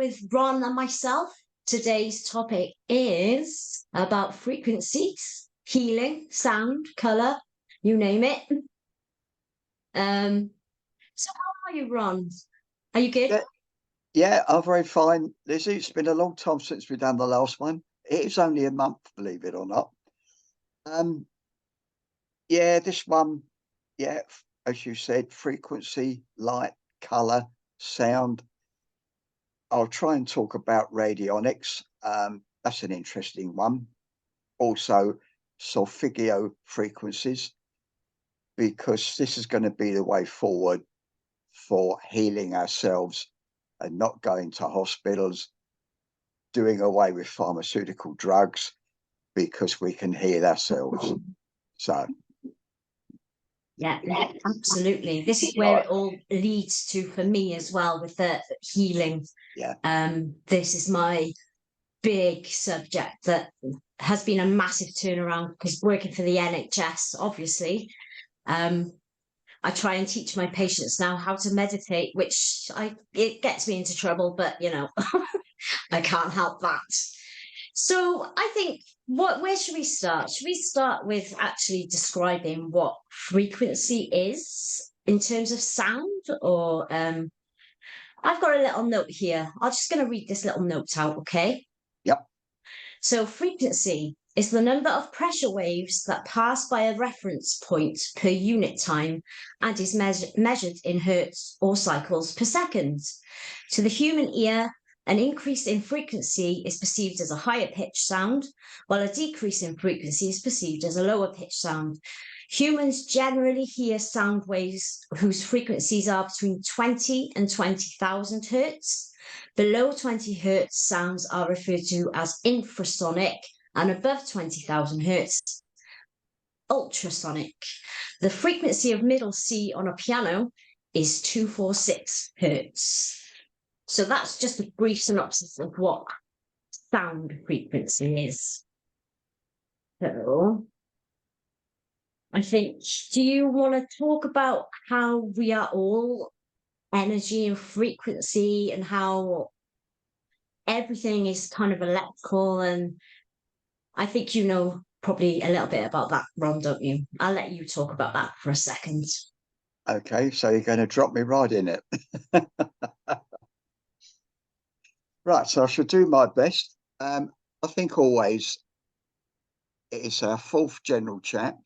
with Ron and myself. Today's topic is about frequencies, healing, sound, colour, you name it. So how are you, Ron? Are you good? Yeah, yeah, I'm very fine, Lizzie. It's been a long time since we've done the last one. It is only a month, believe it or not. Um, yeah, this one, yeah, as you said, frequency, light, colour, sound. I'll try and talk about radionics. That's an interesting one. Also, solfeggio frequencies, because this is going to be the way forward for healing ourselves and not going to hospitals, doing away with pharmaceutical drugs because we can heal ourselves. So, Yeah, absolutely. This is where it all leads to for me as well with the healing. yeah, This is my big subject that has been a massive turnaround because working for the NHS, obviously. I try and teach my patients now how to meditate, which it gets me into trouble, but I can't help that. So I think where should we start? Should we start with actually describing what frequency is in terms of sound? Or I've got a little note here. I'm just going to read this little note out, okay? yep, So frequency is the number of pressure waves that pass by a reference point per unit time and is measured in hertz or cycles per second. To the human ear, an increase in frequency is perceived as a higher pitch sound, while a decrease in frequency is perceived as a lower pitch sound. Humans generally hear sound waves whose frequencies are between 20 and 20,000 hertz. Below 20 hertz sounds are referred to as infrasonic, and above 20,000 hertz, ultrasonic. The frequency of middle C on a piano is 246 hertz. So that's just a brief synopsis of what sound frequency is. So I think, do you want to talk about how we are all energy and frequency and how everything is kind of electrical? And I think you know probably a little bit about that, Ron, don't you? I'll let you talk about that for a second. okay. So you're going to drop me right in it. Right. So I shall do my best. I think always it's our fourth general chat.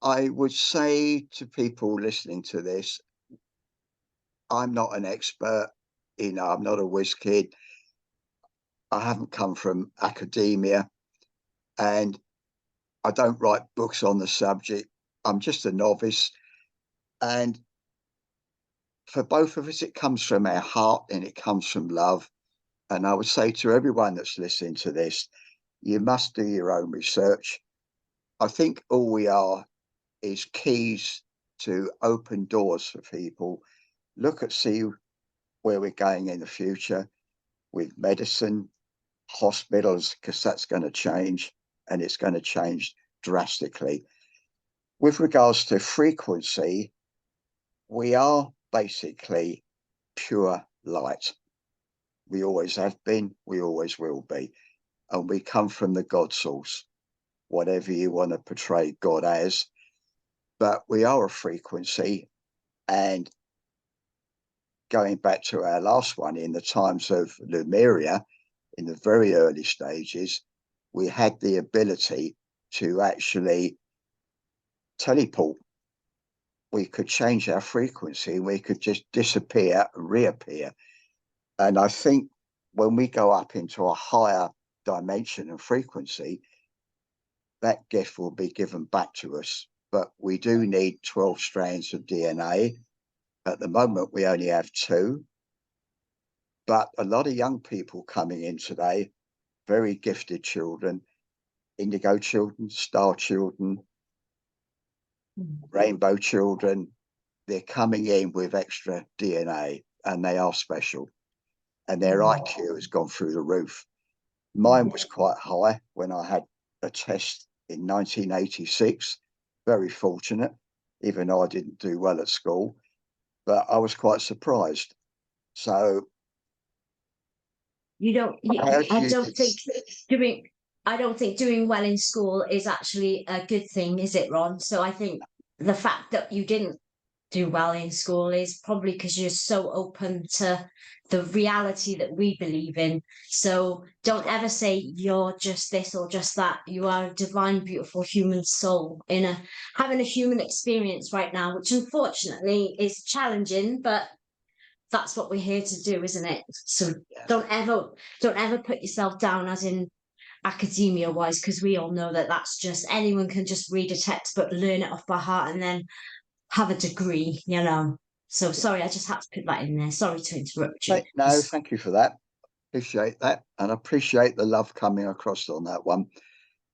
I would say to people listening to this, I'm not an expert. I'm not a whiz kid. I haven't come from academia, and I don't write books on the subject. I'm just a novice. And for both of us, it comes from our heart and it comes from love. And I would say to everyone that's listening to this, you must do your own research. I think all we are is keys to open doors for people. See where we're going in the future with medicine, hospitals, because that's going to change, and it's going to change drastically. With regards to frequency, we are basically pure light. We always have been, we always will be. And we come from the God source, whatever you want to portray God as. But we are a frequency. And going back to our last one, in the times of Lemuria, in the very early stages, we had the ability to actually teleport. We could change our frequency, we could just disappear and reappear. And I think when we go up into a higher dimension and frequency, that gift will be given back to us. But we do need 12 strands of DNA. At the moment, we only have 2. But a lot of young people coming in today, very gifted children, indigo children, star children, rainbow children, they're coming in with extra DNA and they are special. And their IQ has gone through the roof. Mine was quite high when I had a test in 1986. Very fortunate, even though I didn't do well at school, but I was quite surprised. So You don't. As I you don't think doing. I don't think doing well in school is actually a good thing, is it, Ron? So I think the fact that you didn't do well in school is probably because you're so open to the reality that we believe in. So don't ever say you're just this or just that. You are a divine, beautiful human soul in a having a human experience right now, which unfortunately is challenging, but that's what we're here to do, isn't it? So don't ever put yourself down as in academia wise, because we all know that that's just anyone can just read a textbook, learn it off by heart, and then have a degree, you know. So sorry, I just had to put that in there. Sorry to interrupt you. No, thank you for that. Appreciate that, and appreciate the love coming across on that one,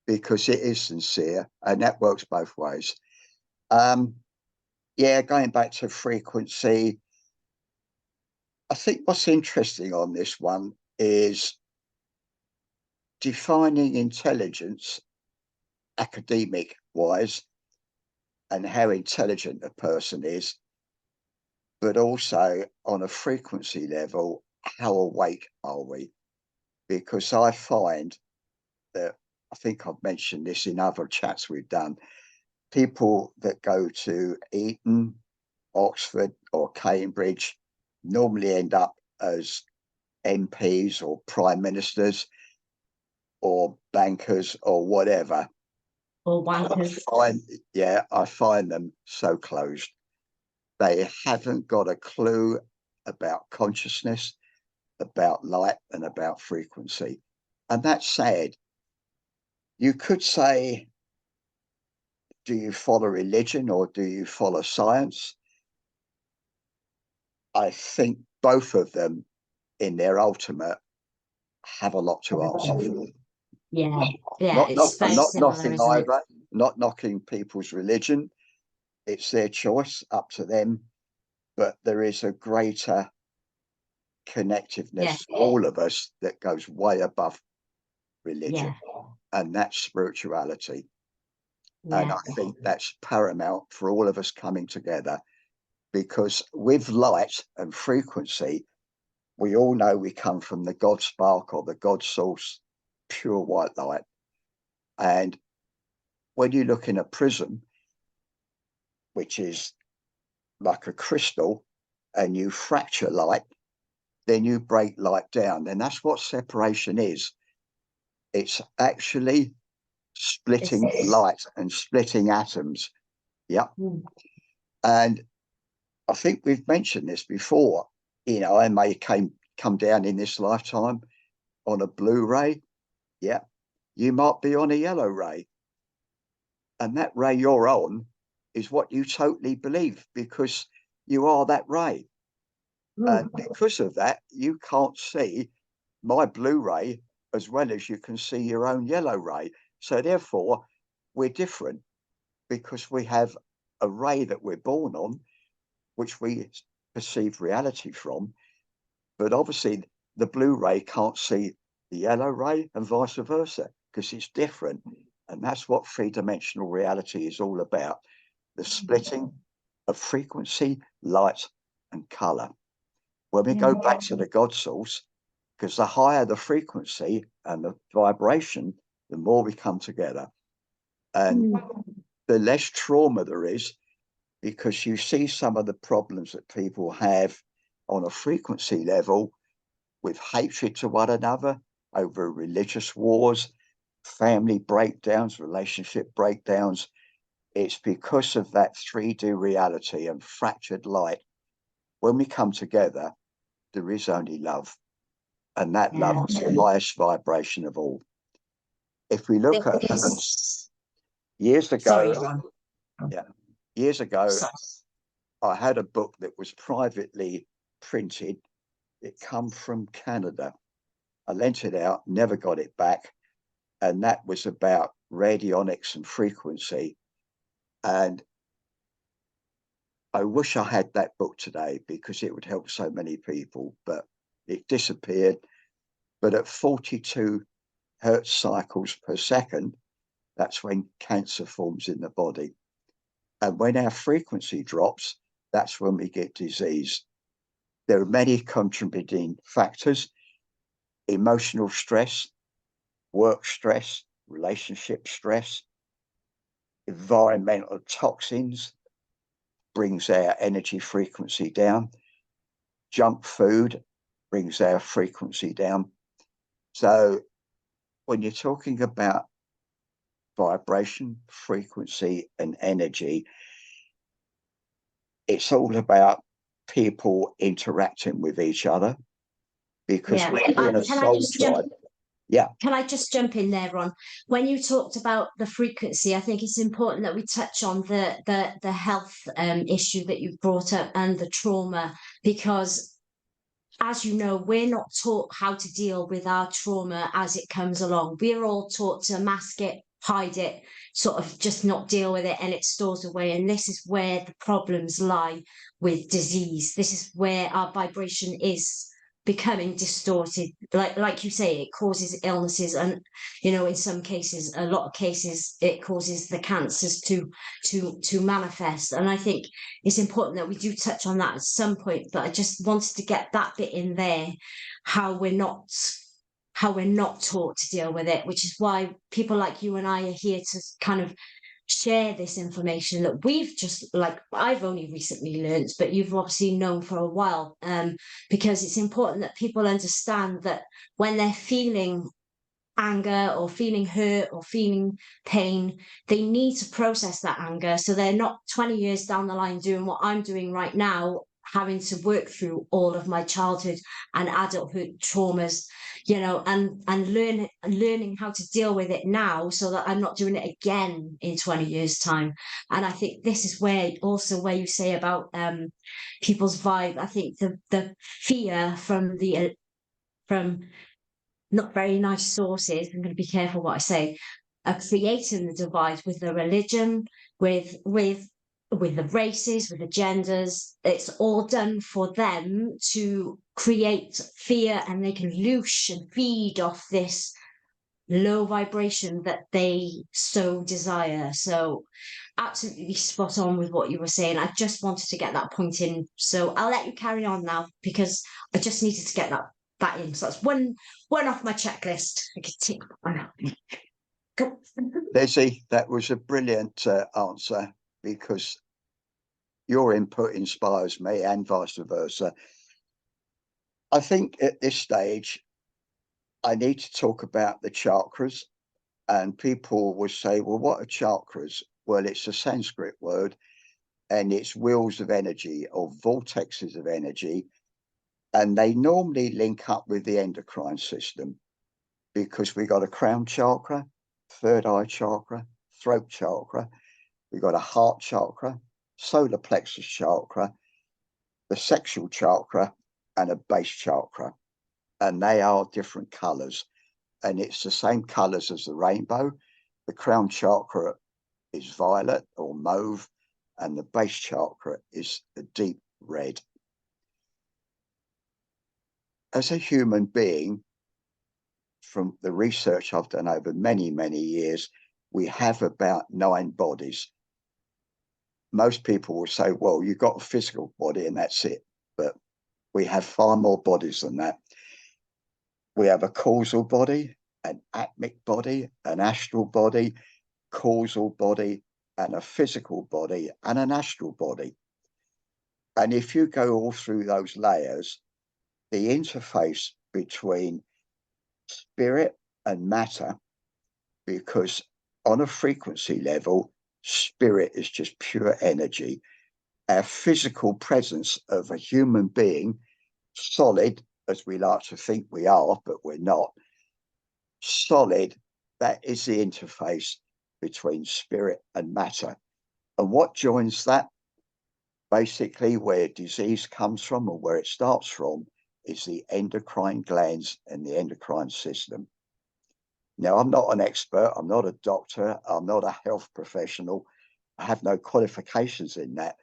because it is sincere and that works both ways. Yeah, going back to frequency, I think what's interesting on this one is defining intelligence academic wise and how intelligent a person is, but also on a frequency level, how awake are we? Because I find that, I think I've mentioned this in other chats we've done, people that go to Eton, Oxford, or Cambridge normally end up as MPs or prime ministers or bankers or whatever. Or wankers. I find them so closed. They haven't got a clue about consciousness, about light, and about frequency. And that's sad. You could say, do you follow religion or do you follow science? I think both of them, in their ultimate, have a lot to answer for. Yeah, yeah, it's very Not similar, knocking isn't it? either, not knocking people's religion. It's their choice, up to them. But there is a greater Yeah, connectiveness for all of us that goes way above religion, yeah, and that's spirituality. And yeah, I think that's paramount for all of us coming together, because with light and frequency, we all know we come from the God spark or the God source, pure white light. And when you look in a prism, which is like a crystal, and you fracture light, then you break light down. And that's what separation is. It's actually it's splitting light and splitting atoms. Yep. mm, And I think we've mentioned this before. You know, I may come down in this lifetime on a blue ray. Yeah. You might be on a yellow ray. And that ray you're on is what you totally believe, because you are that ray. And mm, because of that, you can't see my blue ray as well as you can see your own yellow ray. So therefore, we're different, because we have a ray that we're born on, which we perceive reality from. But obviously, the blue ray can't see the yellow ray, and vice versa, because it's different. And that's what three-dimensional reality is all about, the splitting of frequency, light, and color. When we yeah, go back to the God source, because the higher the frequency and the vibration, the more we come together. And mm, the less trauma there is, because you see some of the problems that people have on a frequency level, with hatred to one another over religious wars, family breakdowns, relationship breakdowns. It's because of that 3D reality and fractured light. When we come together, there is only love. And that love yeah. is the highest vibration of all. If we look at years Sorry, ago, Ron. yeah, years ago, Sorry. I had a book that was privately printed. It come from Canada. I lent it out, never got it back. And that was about radionics and frequency. And I wish I had that book today, because it would help so many people, but it disappeared. But at 42 hertz cycles per second, that's when cancer forms in the body. And when our frequency drops, that's when we get disease. There are many contributing factors, emotional stress, work stress, relationship stress, environmental toxins brings our energy frequency down. Junk food brings our frequency down. So when you're talking about vibration, frequency, and energy, it's all about people interacting with each other, because Yeah. we're in a Can I soul just jump? tribe. Yeah, Can I just jump in there, Ron? When you talked about the frequency, I think it's important that we touch on the health issue that you brought up and the trauma, because as you know, we're not taught how to deal with our trauma as it comes along. We're all taught to mask it, hide it, sort of just not deal with it, and it stores away. And this is where the problems lie with disease. This is where our vibration is becoming distorted. Like you say, it causes illnesses, and in some cases, a lot of cases, it causes the cancers to manifest. And I think it's important that we do touch on that at some point, but I just wanted to get that bit in there, how we're not taught to deal with it, which is why people like you and I are here to kind of share this information that we've just, like, I've only recently learned, but you've obviously known for a while, because it's important that people understand that when they're feeling anger or feeling hurt or feeling pain, they need to process that anger, so they're not 20 years down the line doing what I'm doing right now, having to work through all of my childhood and adulthood traumas, and learning how to deal with it now, so that I'm not doing it again in 20 years time. And I think this is where also where you say about people's vibe. I think the fear from not very nice sources, I'm going to be careful what I say, are creating the divide with the religion, with the races, with the genders. It's all done for them to create fear, and they can loosh and feed off this low vibration that they so desire. So absolutely spot on with what you were saying. I just wanted to get that point in. So I'll let you carry on now, because I just needed to get that in. So that's one off my checklist. I could tick one off. Go. Lizzy, that was a brilliant answer, because your input inspires me and vice versa. I think at this stage, I need to talk about the chakras, and people will say, well, what are chakras? Well, it's a Sanskrit word, and it's wheels of energy or vortexes of energy. And they normally link up with the endocrine system, because we got a crown chakra, third eye chakra, throat chakra, we got a heart chakra, solar plexus chakra, the sexual chakra, and a base chakra. And they are different colors. And it's the same colors as the rainbow. The crown chakra is violet or mauve, and the base chakra is a deep red. As a human being, from the research I've done over many, many years, we have about 9 bodies. Most people will say, well, you've got a physical body and that's it. But we have far more bodies than that. We have a causal body, an atmic body, an astral body, causal body, and a physical body, and an astral body. And if you go all through those layers, the interface between spirit and matter, because on a frequency level, spirit is just pure energy. Our physical presence of a human being, solid as we like to think we are, but we're not, solid, that is the interface between spirit and matter. And what joins that? Basically, where disease comes from, or where it starts from, is the endocrine glands and the endocrine system. Now, I'm not an expert, I'm not a doctor, I'm not a health professional, I have no qualifications in that.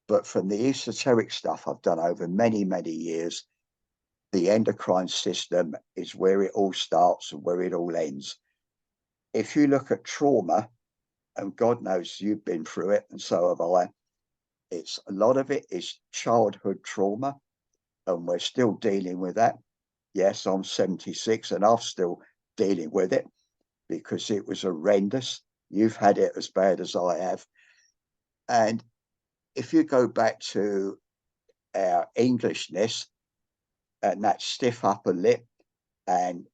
But from the esoteric stuff I've done over many, many years, the endocrine system is where it all starts and where it all ends. If you look at trauma, and God knows you've been through it, and so have I, a lot of it is childhood trauma, and we're still dealing with that. Yes, I'm 76 and I'm still dealing with it because it was horrendous. You've had it as bad as I have. And if you go back to our Englishness and that stiff upper lip and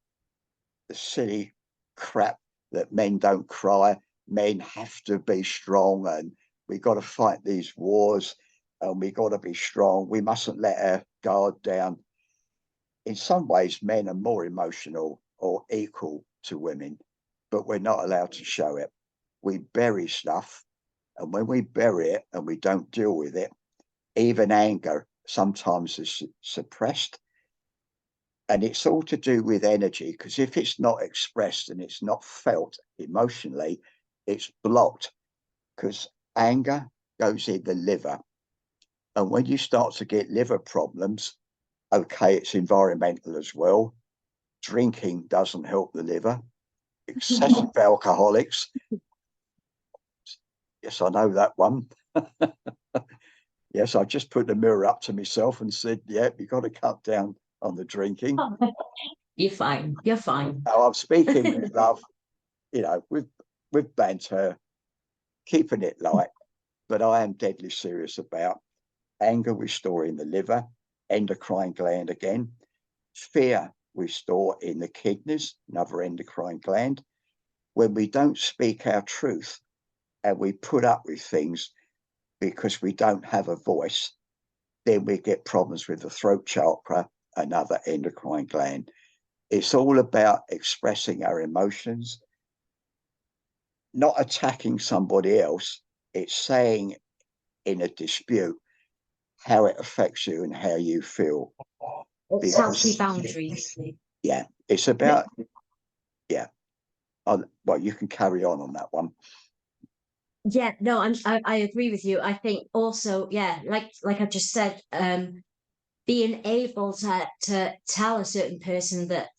the silly crap that men don't cry, men have to be strong, and we got to fight these wars, and we got to be strong. We mustn't let our guard down. In some ways, men are more emotional or equal to women, but we're not allowed to show it. We bury stuff, and when we bury it and we don't deal with it, even anger sometimes is suppressed. And it's all to do with energy, because if it's not expressed and it's not felt emotionally, it's blocked, because anger goes in the liver. And when you start to get liver problems, okay, it's environmental as well. Drinking doesn't help the liver. Excessive alcoholics. Yes, I know that one. Yes, I just put the mirror up to myself and said, yeah, you've got to cut down on the drinking. You're fine. You're fine. Now, I'm speaking with love, with banter, keeping it light, but I am deadly serious about anger we store in the liver, endocrine gland again, fear we store in the kidneys, another endocrine gland. When we don't speak our truth and we put up with things because we don't have a voice, then we get problems with the throat chakra, another endocrine gland. It's all about expressing our emotions, not attacking somebody else. It's saying in a dispute how it affects you and how you feel. It's healthy Because, boundaries. yeah, it's about, yeah. Well, you can carry on that one. Yeah, no, I agree with you. I think also, yeah, like I just said, being able to tell a certain person that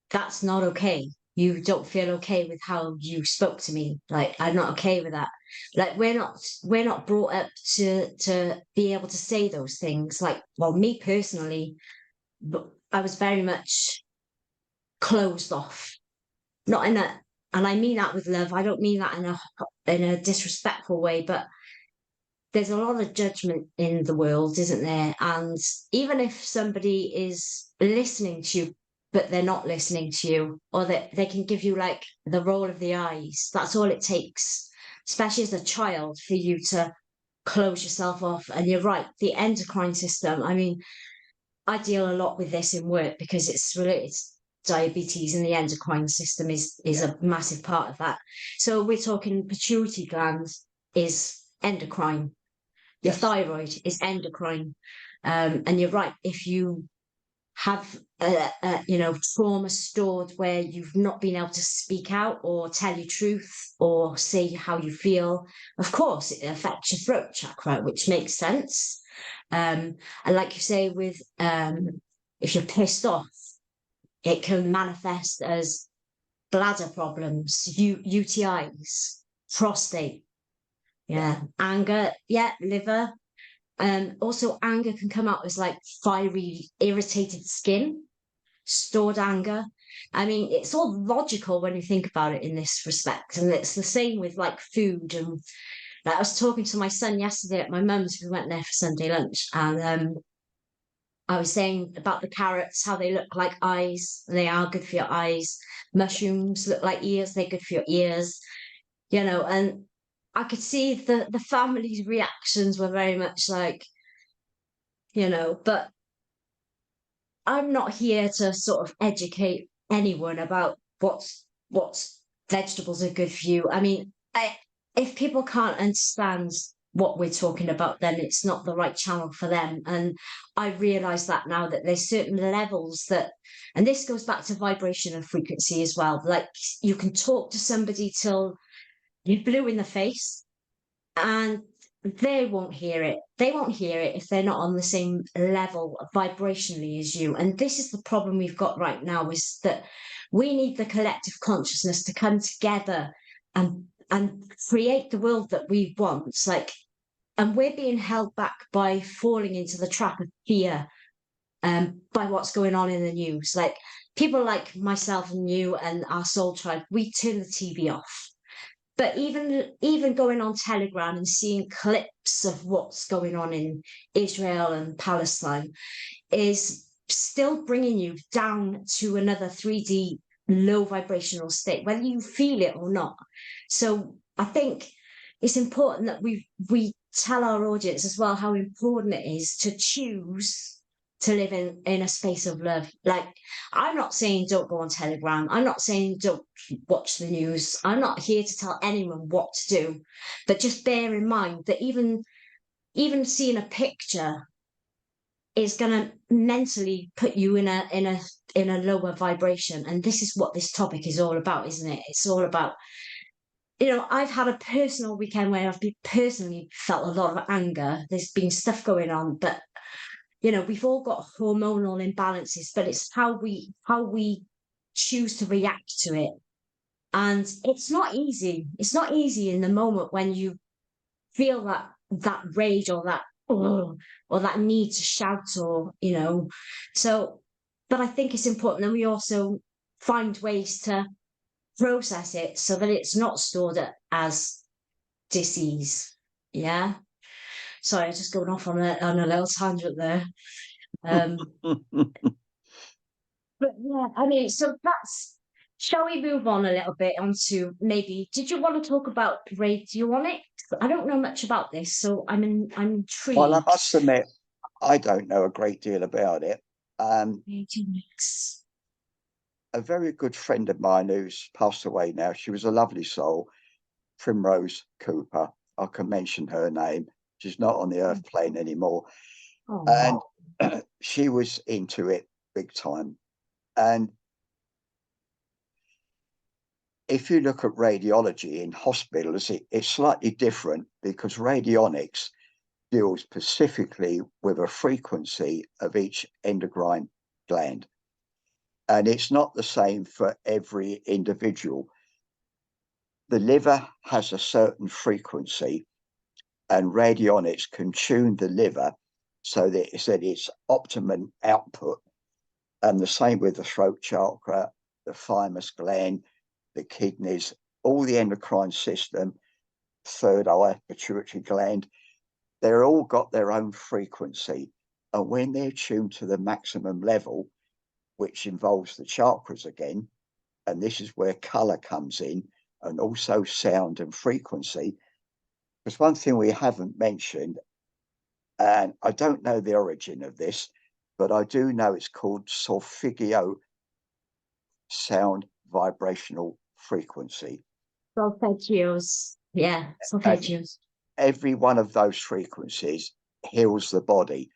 that's not okay. You don't feel okay with how you spoke to me. Like, I'm not okay with that. Like, we're not brought up to be able to say those things. Like, well, me personally, but I was very much closed off. Not in a, and I mean that with love. I don't mean that in a disrespectful way, but there's a lot of judgment in the world, isn't there? And even if somebody is listening to you, but they're not listening to you, or that they can give you like the roll of the eyes, that's all it takes, especially as a child, for you to close yourself off. And you're right, the endocrine system. I mean, I deal a lot with this in work because it's related to diabetes, and the endocrine system is a massive part of that. So we're talking pituitary gland is endocrine, your Yes. thyroid is endocrine. And you're right, if you have trauma stored where you've not been able to speak out or tell your truth or say how you feel, of course it affects your throat chakra, which makes sense. And like you say, with if you're pissed off, it can manifest as bladder problems, UTIs, prostate, yeah, anger, yeah, liver. Also, anger can come out as like fiery, irritated skin, stored anger. I mean, it's all logical when you think about it in this respect. And it's the same with like food. And like, I was talking to my son yesterday at my mum's. We went there for Sunday lunch. And I was saying about the carrots, how they look like eyes. And they are good for your eyes. Mushrooms look like ears. They're good for your ears. And I could see the family's reactions were very much like, but I'm not here to sort of educate anyone about what's vegetables are good for you. I mean, if people can't understand what we're talking about, then it's not the right channel for them. And I realize that now, that there's certain levels that, and this goes back to vibration and frequency as well. Like, you can talk to somebody till you're blue in the face, and they won't hear it. They won't hear it if they're not on the same level vibrationally as you. And this is the problem we've got right now, is that we need the collective consciousness to come together and create the world that we want. Like, and we're being held back by falling into the trap of fear by what's going on in the news. Like people like myself and you and our soul tribe, we turn the TV off. But even going on Telegram and seeing clips of what's going on in Israel and Palestine is still bringing you down to another 3D low vibrational state, whether you feel it or not. So I think it's important that we tell our audience as well how important it is to choose to live in a space of love. Like, I'm not saying don't go on Telegram. I'm not saying don't watch the news. I'm not here to tell anyone what to do. But just bear in mind that even seeing a picture is going to mentally put you in a lower vibration. And this is what this topic is all about, isn't it? It's all about, I've had a personal weekend where I've personally felt a lot of anger. There's been stuff going on, but we've all got hormonal imbalances, but it's how we choose to react to it. And it's not easy. It's not easy in the moment when you feel that rage or that or that need to shout so but I think it's important that we also find ways to process it so that it's not stored as disease. Yeah. Sorry, I'm just going off on a little tangent there. um but yeah, I mean, so that's, shall we move on a little bit onto, maybe, did you want to talk about radionics? I don't know much about this, so I'm Well, I intrigued. must admit, I don't know a great deal about it. Radionics. A very good friend of mine who's passed away now, she was a lovely soul, Primrose Cooper. I can mention her name. She's not on the earth plane anymore. And Oh, she was into it big time. And if you look at radiology in hospitals, it's slightly different because radionics deals specifically with a frequency of each endocrine gland. And it's not the same for every individual. The liver has a certain frequency, and radionics can tune the liver so that it's at its optimum output. And the same with the throat chakra, the thymus gland, the kidneys, all the endocrine system, third eye, pituitary gland, they're all got their own frequency. And when they're tuned to the maximum level, which involves the chakras again, and this is where color comes in, and also sound and frequency. Because one thing we haven't mentioned, and I don't know the origin of this, but I do know it's called solfeggio sound vibrational frequency. solfeggios. Yeah, And solfeggios. every one of those frequencies heals the body.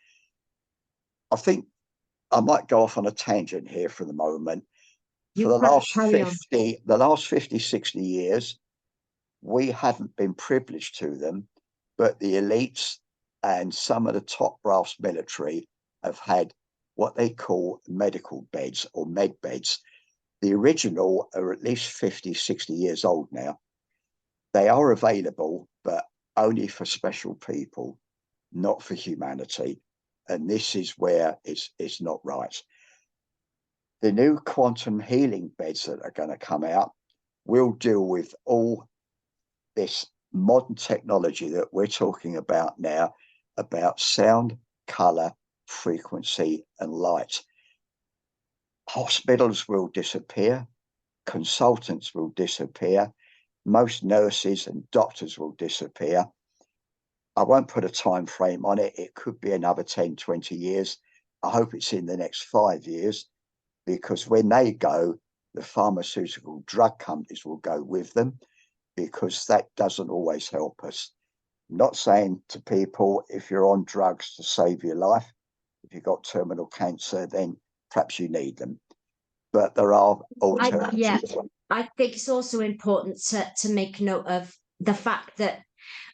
I think I might go off on a tangent here for the moment. For You carry on. the last 50, 60 years, we haven't been privileged to them, but the elites and some of the top brass military have had what they call medical beds or med beds. The original are at least 50, 60 years old now. They are available, but only for special people, not for humanity. And this is where it's not right. The new quantum healing beds that are going to come out will deal with all this modern technology that we're talking about now, about sound, color, frequency, and light. Hospitals will disappear, consultants will disappear, most nurses and doctors will disappear. I won't put a time frame on it. It could be another 10, 20 years. I hope it's in the next 5 years, because when they go, the pharmaceutical drug companies will go with them, because that doesn't always help us. I'm not saying to people, if you're on drugs to save your life, if you've got terminal cancer, then perhaps you need them. But there are Yeah, alternatives. I think it's also important to make note of the fact that,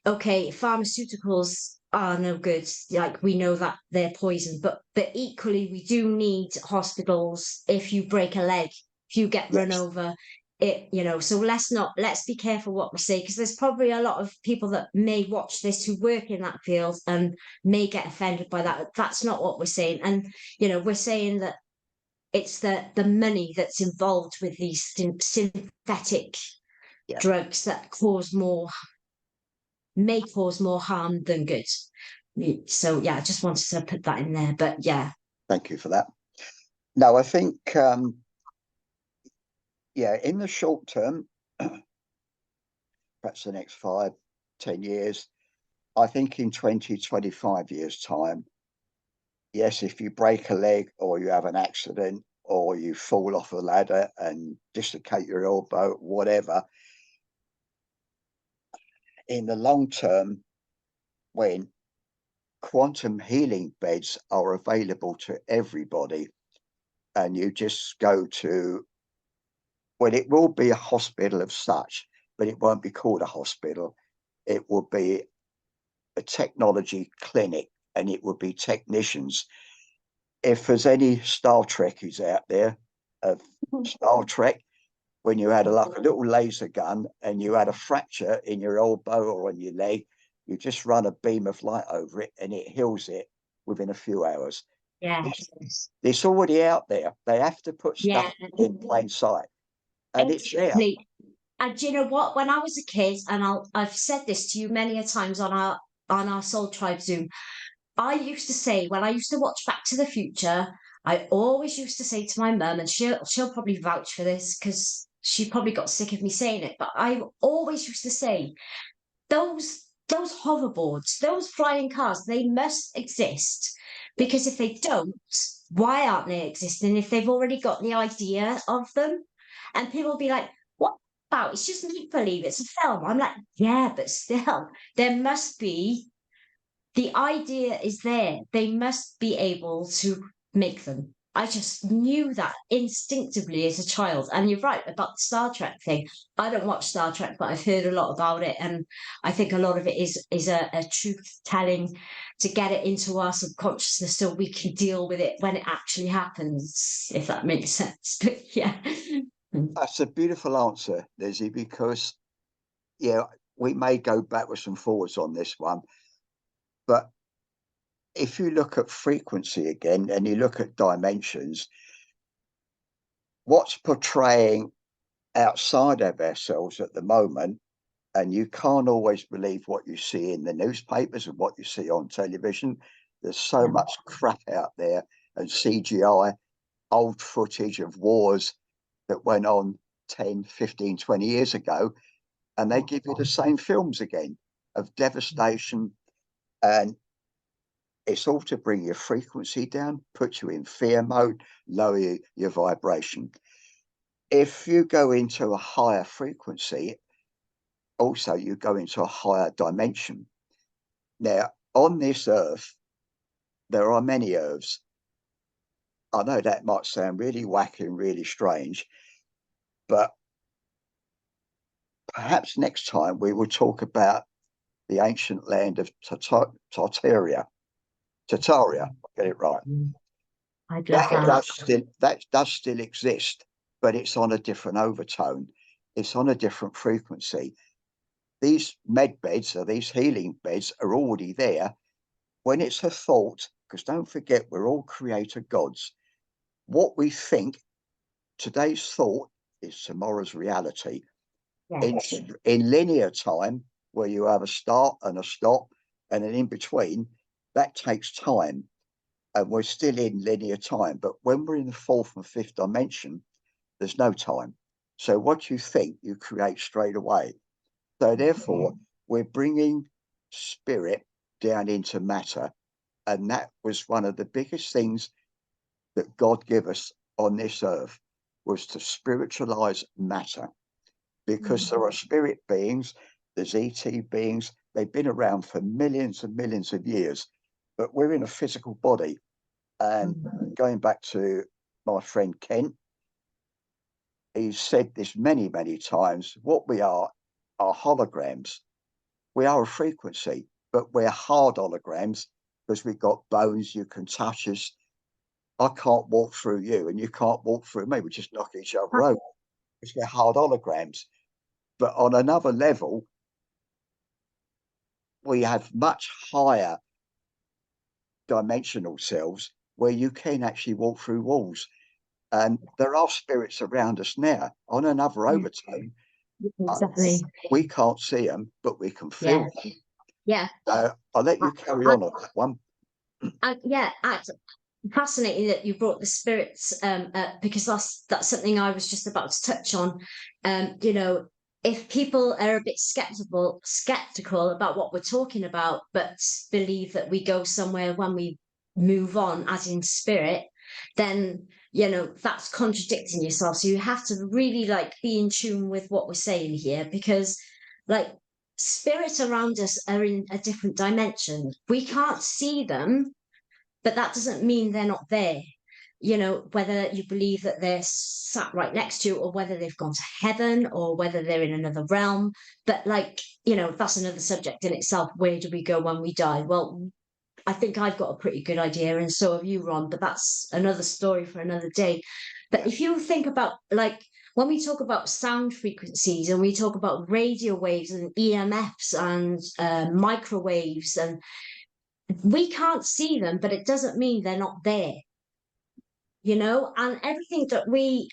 okay, pharmaceuticals are no good. Like, we know that they're poison, but equally we do need hospitals. If you break a leg, if you get run Yes. over, so let's be careful what we say, because there's probably a lot of people that may watch this who work in that field and may get offended by that. That's not what we're saying. And we're saying that it's the money that's involved with these synthetic Yeah. drugs that may cause more harm than good. So yeah, I just wanted to put that in there. But yeah. Thank you for that. No, I think in the short term, perhaps the next 5-10 years, I think in 20-25 years time, yes, if you break a leg or you have an accident or you fall off a ladder and dislocate your elbow, whatever, in the long term, when quantum healing beds are available to everybody, and you just go to, well, it will be a hospital of such, but it won't be called a hospital. It will be a technology clinic, and it will be technicians. If there's any Star Trekkies out there of Star Trek, when you had like a little laser gun and you had a fracture in your elbow or on your leg, you just run a beam of light over it and it heals it within a few hours. It's already out there. They have to put stuff in plain sight, and it's there. And do you know what? When I was a kid, and I've said this to you many a times on our Soul Tribe Zoom, I used to say, when I used to watch Back to the Future, I always used to say to my mum, and she'll probably vouch for this because she probably got sick of me saying it, but I always used to say, those hoverboards, those flying cars, they must exist, because if they don't, why aren't they existing if they've already got the idea of them? And people will be like, what about? It's just make believe, it's a film. I'm like, yeah, but still, there must be, the idea is there. They must be able to make them. I just knew that instinctively as a child. And you're right about the Star Trek thing. I don't watch Star Trek, but I've heard a lot about it. And I think a lot of it is a truth telling to get it into our subconsciousness so we can deal with it when it actually happens, if that makes sense. But yeah. That's a beautiful answer, Lizzie, because we may go backwards and forwards on this one, but if you look at frequency again and you look at dimensions, what's portraying outside of ourselves at the moment, and you can't always believe what you see in the newspapers and what you see on television. There's so much crap out there, and CGI, old footage of wars that went on 10, 15, 20 years ago, and they give you the same films again of devastation. And it's all to bring your frequency down, put you in fear mode, lower your vibration. If you go into a higher frequency, also you go into a higher dimension. Now, on this earth, there are many earths. I know that might sound really wacky and really strange, but perhaps next time we will talk about the ancient land of Tartaria. Tartaria, get it right. I'd love that. That does still exist, but it's on a different overtone. It's on a different frequency. These med beds or these healing beds are already there. When it's a thought, because don't forget, we're all creator gods. What we think, today's thought, is tomorrow's reality. In linear time, where you have a start and a stop and an in between, that takes time. And we're still in linear time. But when we're in the fourth and fifth dimension, there's no time. So what you think, you create straight away. So therefore, we're bringing spirit down into matter. And that was one of the biggest things that God gave us on this earth, was to spiritualize matter. Because there are spirit beings, there's ET beings, they've been around for millions and millions of years, but we're in a physical body. And going back to my friend Kent, he's said this many, many times, what we are holograms. We are a frequency, but we're hard holograms because we've got bones, you can touch us. I can't walk through you and you can't walk through me. We just knock each other over. because they're hard holograms. But on another level, we have much higher dimensional selves where you can actually walk through walls. And there are spirits around us now on another overtone. Exactly. We can't see them, but we can feel them. Yeah. I'll let you carry on that one. Yeah, fascinating that you brought the spirits because that's something I was just about to touch on. You know, if people are a bit skeptical about what we're talking about, but believe that we go somewhere when we move on, as in spirit, then you know that's contradicting yourself. So you have to really like be in tune with what we're saying here, because like spirits around us are in a different dimension. We can't see them, but that doesn't mean they're not there. You know, whether you believe that they're sat right next to you, or whether they've gone to heaven, or whether they're in another realm. But like, you know, that's another subject in itself. Where do we go when we die? Well, I think I've got a pretty good idea, and so have you, Ron, but that's another story for another day. But if you think about like when we talk about sound frequencies and we talk about radio waves and EMFs and microwaves, and we can't see them, but it doesn't mean they're not there, you know? And everything that we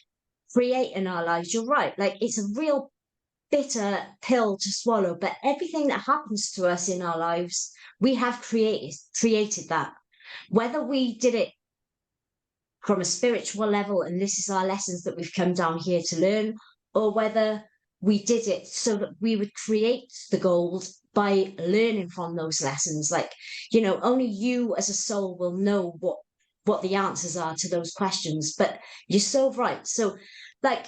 create in our lives, you're right, like it's a real bitter pill to swallow, but everything that happens to us in our lives, we have created that. Whether we did it from a spiritual level, and this is our lessons that we've come down here to learn, or whether we did it so that we would create the gold by learning from those lessons. Like, you know, only you as a soul will know what the answers are to those questions. But you're so right. So like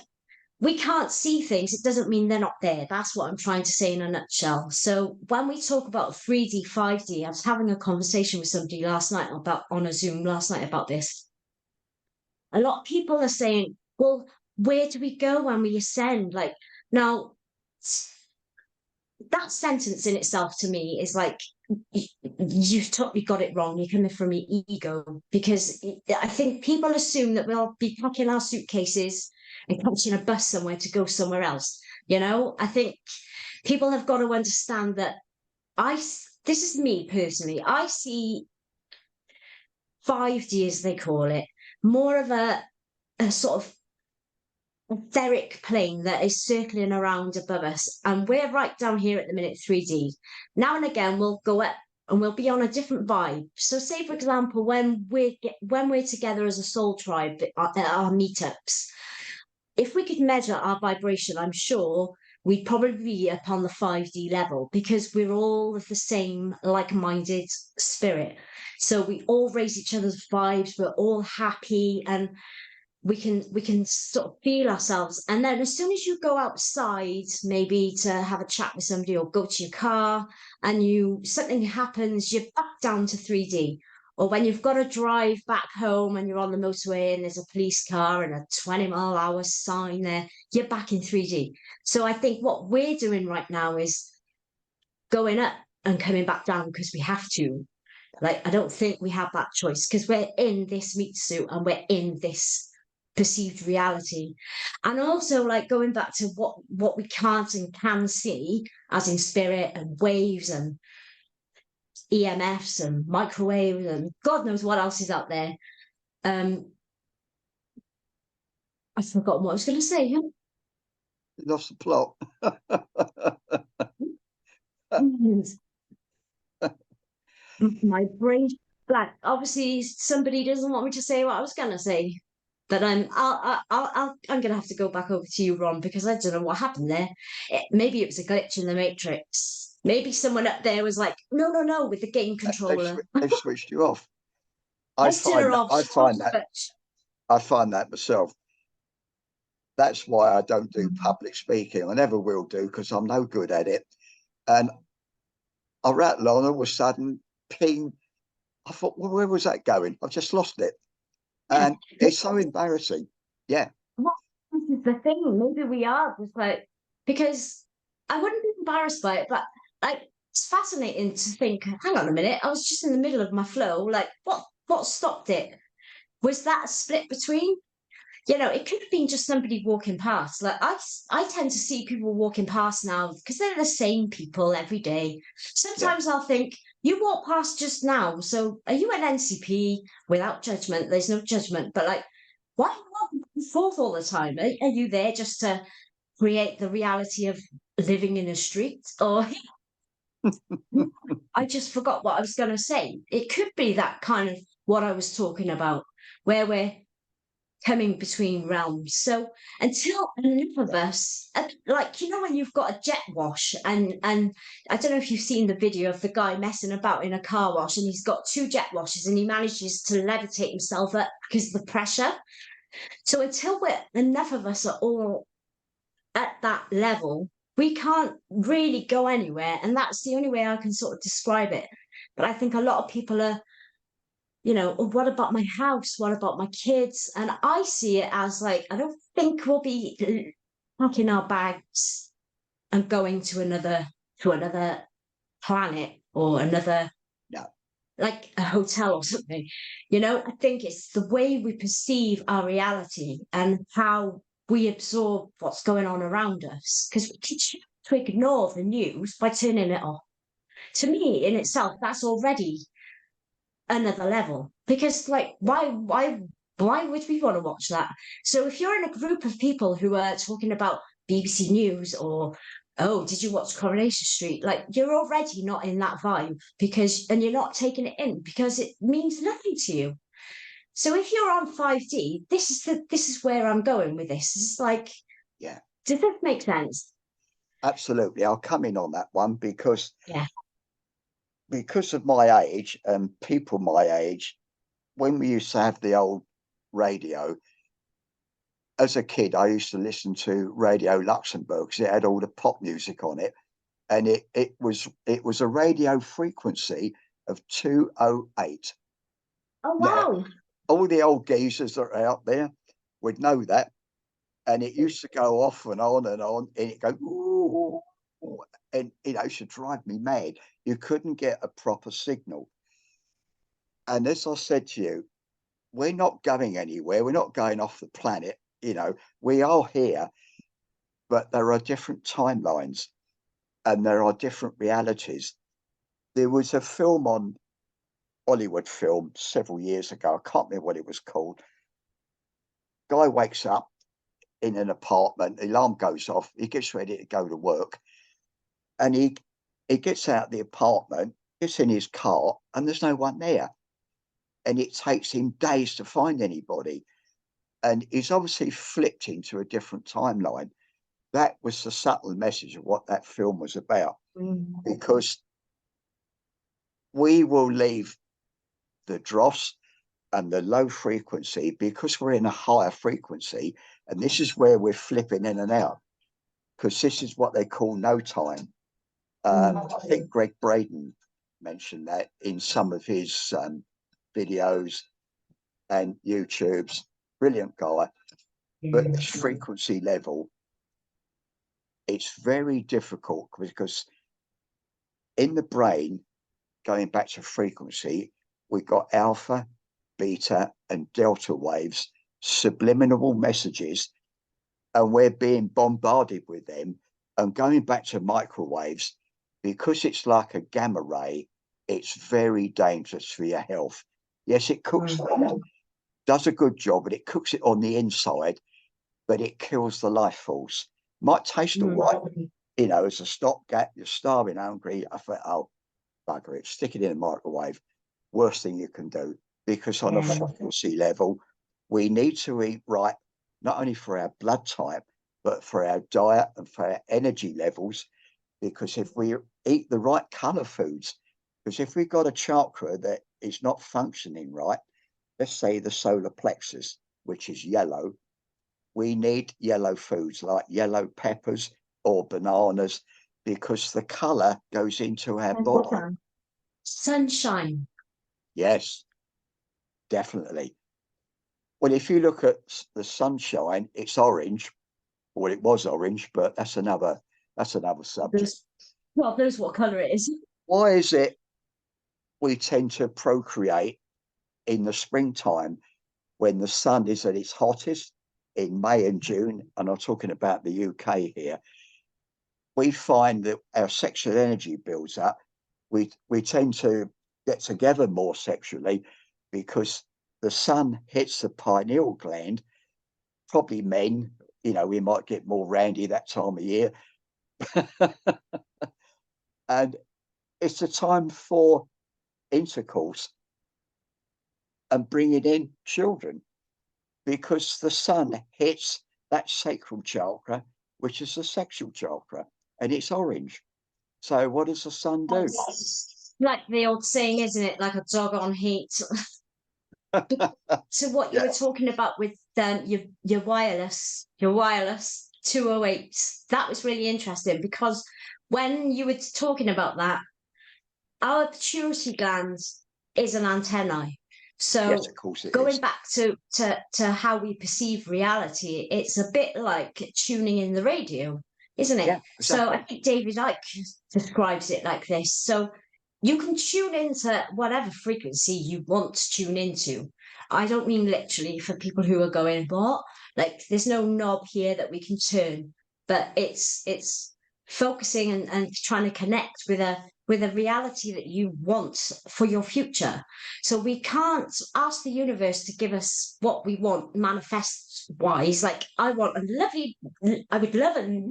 we can't see things, it doesn't mean they're not there. That's what I'm trying to say in a nutshell. So when we talk about 3D, 5D, I was having a conversation with somebody last night about on a Zoom last night about this. A lot of people are saying, well, where do we go when we ascend? Like, now, that sentence in itself to me is like, you've totally got it wrong. You're coming from your ego, because I think people assume that we'll be packing our suitcases and catching a bus somewhere to go somewhere else. You know, I think people have got to understand that this is me personally, I see 5D, as they call it, more of a sort of etheric plane that is circling around above us. And we're right down here at the minute, 3D. Now and again, we'll go up and we'll be on a different vibe. So say, for example, when we're together as a soul tribe at our meetups, if we could measure our vibration, I'm sure we'd probably be up on the 5D level, because we're all of the same like-minded spirit. So we all raise each other's vibes, we're all happy, and we can sort of feel ourselves. And then as soon as you go outside, maybe to have a chat with somebody or go to your car, and something happens, you're back down to 3D. Or when you've got to drive back home and you're on the motorway and there's a police car and a 20-mile-an-hour sign there, you're back in 3D. So I think what we're doing right now is going up and coming back down because we have to. Like, I don't think we have that choice, because we're in this meat suit and we're in this perceived reality. And also, like, going back to what we can't and can see, as in spirit and waves and EMFs and microwaves and God knows what else is out there. I've forgotten what I was going to say. Lost the plot. My brain blank. Obviously, somebody doesn't want me to say what I was going to say. But I'm going to have to go back over to you, Ron, because I don't know what happened there. Maybe it was a glitch in the matrix. Maybe someone up there was like, no, no, no, with the game controller. They've switched you off. I find that myself. That's why I don't do public speaking. I never will do, because I'm no good at it. And I rattle on, all of a sudden, ping. I thought, well, where was that going? I've just lost it. And it's so embarrassing. Yeah. Well, this is the thing. Maybe we are just like, because I wouldn't be embarrassed by it, but like it's fascinating to think, hang on a minute, I was just in the middle of my flow. Like, what stopped it? Was that a split between? it could have been just somebody walking past. Like I tend to see people walking past now because they're the same people every day. Yeah, Sometimes I'll think, you walked past just now, so are you an NCP? Without judgment, there's no judgment, but like, why are you walking back and forth all the time? Are you there just to create the reality of living in a street? Or I just forgot what I was going to say. It could be that kind of what I was talking about, where we're coming between realms. So until enough of us, like when you've got a jet wash, and I don't know if you've seen the video of the guy messing about in a car wash, and he's got two jet washes, and he manages to levitate himself up because of the pressure. So until we're enough of us are all at that level, we can't really go anywhere, and that's the only way I can sort of describe it. But I think a lot of people are, "Oh, what about my house? What about my kids?" And I see it as like, I don't think we'll be packing our bags and going to another planet or another, no, like a hotel or something. I think it's the way we perceive our reality and how we absorb what's going on around us. Because we can choose to ignore the news by turning it off. To me, in itself, that's already another level, because like why would we want to watch that? So if you're in a group of people who are talking about BBC News, or, oh, did you watch Coronation Street, like, you're already not in that vibe, and you're not taking it in because it means nothing to you. So if you're on 5D, this is where I'm going with this. It's like, yeah, does this make sense? absolutely. I'll come in on that one Yeah. because of my age and people my age, when we used to have the old radio, as a kid, I used to listen to Radio Luxembourg because it had all the pop music on it, and it was a radio frequency of 208. Oh Now, wow. all the old geezers that are out there would know that, and it used to go off and on, and it go, "Ooh," and it used to drive me mad. You couldn't get a proper signal. And as I said to you, we're not going anywhere. We're not going off the planet. We are here, but there are different timelines and there are different realities. There was a film on Hollywood film several years ago. I can't remember what it was called. Guy wakes up in an apartment, the alarm goes off, he gets ready to go to work, and he gets out of the apartment, gets in his car, and there's no one there. And it takes him days to find anybody. And he's obviously flipped into a different timeline. That was the subtle message of what that film was about, Mm. because we will leave the dross and the low frequency because we're in a higher frequency. And this is where we're flipping in and out, because this is what they call no time. I think Greg Braden mentioned that in some of his videos and YouTube's. Brilliant guy. But this Mm. frequency level, it's very difficult because in the brain, going back to frequency, we've got alpha, beta, and delta waves, subliminal messages, and we're being bombarded with them. And going back to microwaves, because it's like a gamma ray, it's very dangerous for your health. Yes, it cooks food, does a good job, but it cooks it on the inside, but it kills the life force. Might taste all right, as a stopgap. You're starving, hungry. I thought, oh, bugger it, stick it in a microwave. Worst thing you can do, because on a Yeah. frequency level, we need to eat right, not only for our blood type, but for our diet and for our energy levels. Because if we eat the right color foods, because if we've got a chakra that is not functioning right, let's say the solar plexus, which is yellow, we need yellow foods like yellow peppers or bananas, because the color goes into our body. Sunshine. Yes, definitely. Well, if you look at the sunshine, it's orange. Well, it was orange, but that's another subject. There's, well, there's what color it is. Why is it we tend to procreate in the springtime when the sun is at its hottest? in May and June, and I'm talking about the UK here, we find that our sexual energy builds up. We tend to get together more sexually because the sun hits the pineal gland. Probably men, we might get more randy that time of year. And it's a time for intercourse and bringing in children because the sun hits that sacral chakra, which is the sexual chakra, and it's orange. So what does the sun do? It's like the old saying, isn't it? Like a dog on heat. So what you were talking about with your wireless 208, that was really interesting because when you were talking about that, our pituitary gland is an antennae. So Yes, of course it going is. back to how we perceive reality, it's a bit like tuning in the radio, isn't it? Yeah, So I exactly. think David Icke describes it like this. So you can tune into whatever frequency you want to tune into. I don't mean literally for people who are going, what? Like there's no knob here that we can turn, but it's focusing and trying to connect with a reality that you want for your future. So we can't ask the universe to give us what we want manifest wise. Like I would love a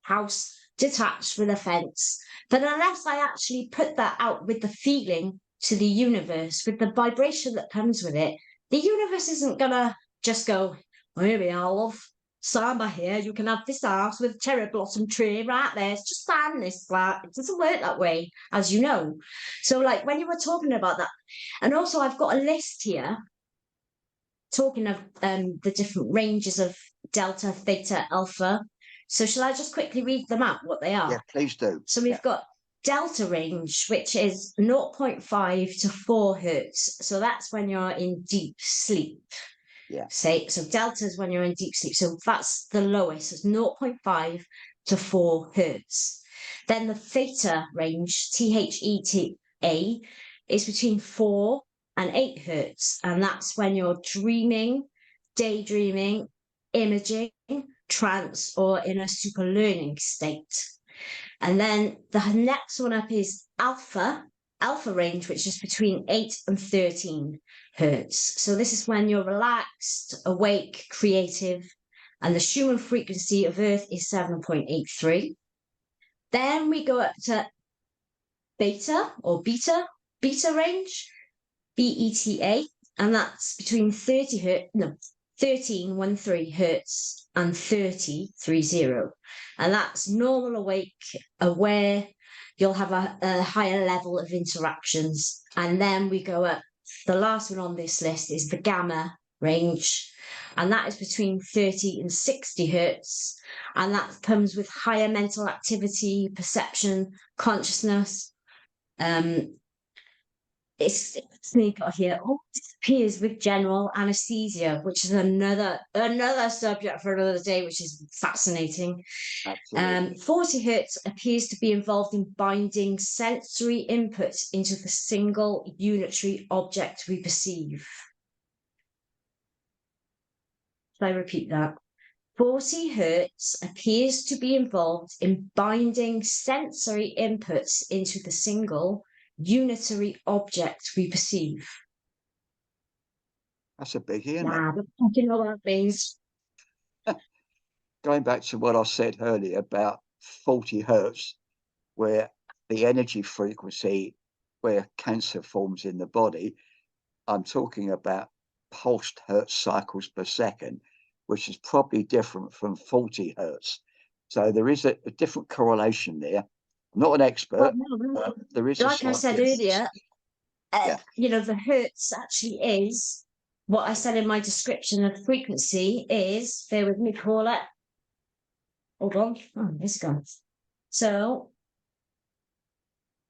house detached with a fence. But unless I actually put that out with the feeling to the universe, with the vibration that comes with it, the universe isn't gonna just go, oh, here we are, love. Stand by here, you can have this house with a cherry blossom tree right there. It's just stand this flat. It doesn't work that way, as you know. So, like when you were talking about that, and also I've got a list here talking of the different ranges of delta, theta, alpha. So, shall I just quickly read them out, what they Yeah, are? please do. So, Yeah, we've got delta range, which is 0.5 to 4 hertz. So, that's when you're in deep sleep. yeah. Say, so delta is when you're in deep sleep. So, that's the lowest, it's 0.5 to 4 hertz. Then the theta range, THETA, is between 4 and 8 hertz. And that's when you're dreaming, daydreaming, imaging, trance, or in a super learning state. And then the next one up is alpha range, which is between 8 and 13 hertz. So this is when you're relaxed, awake, creative, and the Schumann frequency of Earth is 7.83. Then we go up to beta range, BETA, and that's between 13 hertz and 30. And that's normal, awake, aware. You'll have a higher level of interactions. And then we go up, the last one on this list is the gamma range, and that is between 30 and 60 hertz. And that comes with higher mental activity, perception, consciousness. It's got here. Oh, disappears with general anesthesia, which is another subject for another day, which is fascinating. Absolutely. 40 hertz appears to be involved in binding sensory input into the single unitary object we perceive. Shall I repeat that? 40 hertz appears to be involved in binding sensory inputs into the single unitary object we perceive. That's a biggie, isn't it? Nah, but you know what that means. Going back to what I said earlier about 40 hertz, where the energy frequency where cancer forms in the body, I'm talking about pulsed hertz cycles per second, which is probably different from 40 hertz. So there is a different correlation there. I'm not an expert, but there is a Like I slight said difference. earlier, Yeah. the hertz actually is what I said in my description of frequency is, bear with me, call it. Hold on. Oh, this gone. So,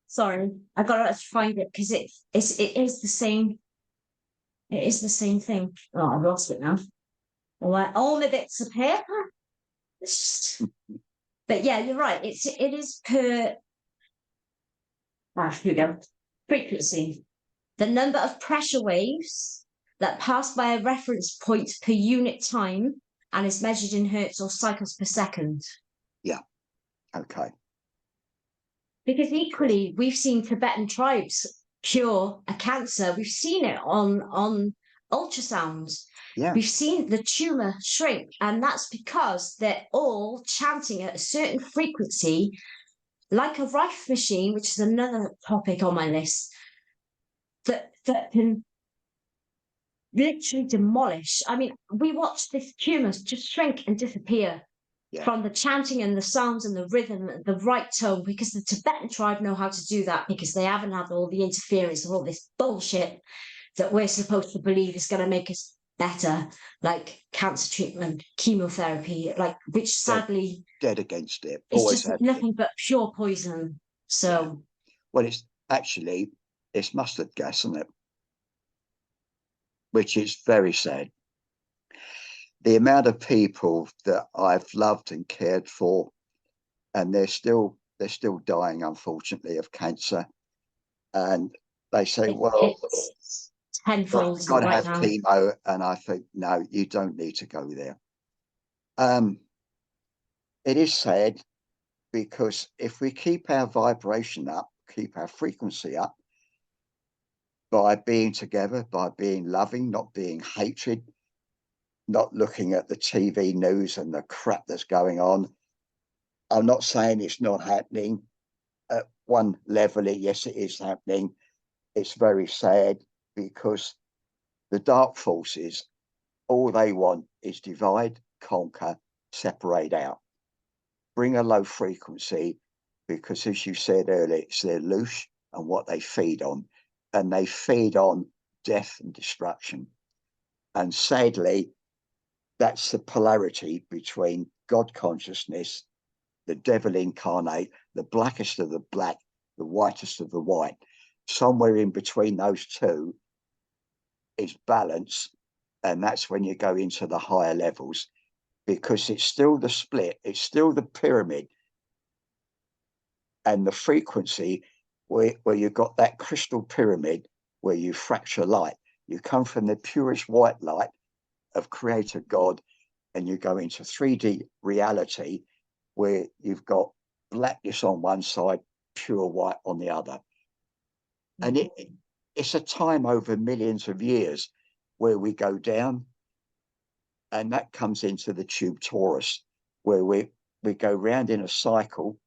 sorry, I gotta find it because it is the same. It is the same thing. Oh, I've lost it now. All right, all my bits of paper. But yeah, you're right. It is per. Ah, here we go. Frequency. The number of pressure waves that pass by a reference point per unit time and is measured in hertz or cycles per second. Yeah. Okay. Because equally, we've seen Tibetan tribes cure a cancer. We've seen it on ultrasounds. Yeah. We've seen the tumor shrink, and that's because they're all chanting at a certain frequency, like a Rife machine, which is another topic on my list, that can literally demolish. I mean, we watch this tumors just shrink and disappear Yeah. from the chanting and the sounds and the rhythm, the right tone, because the Tibetan tribe know how to do that because they haven't had all the interference of all this bullshit that we're supposed to believe is going to make us better, like cancer treatment, chemotherapy, like which sadly Dead against it. is Always just have been. nothing but pure poison. So Yeah. Well, it's mustard gas, isn't it? Which is very sad. The amount of people that I've loved and cared for, and they're still dying, unfortunately, of cancer. And they say, well, it's tenfold got to right have now. chemo, and I think, no, you don't need to go there. It is sad because if we keep our vibration up, keep our frequency up, by being together, by being loving, not being hatred, not looking at the TV news and the crap that's going on. I'm not saying it's not happening. At one level, yes, it is happening. It's very sad because the dark forces, all they want is divide, conquer, separate out, bring a low frequency, because as you said earlier, it's their loosh and what they feed on. And they feed on death and destruction. And sadly, that's the polarity between God consciousness, the devil incarnate, the blackest of the black, the whitest of the white. Somewhere in between those two is balance. And that's when you go into the higher levels, because it's still the split, it's still the pyramid. And the frequency where you've got that crystal pyramid where you fracture light. You come from the purest white light of Creator God, and you go into 3D reality where you've got blackness on one side, pure white on the other. And it's a time over millions of years where we go down, and that comes into the tube torus, where we go round in a cycle.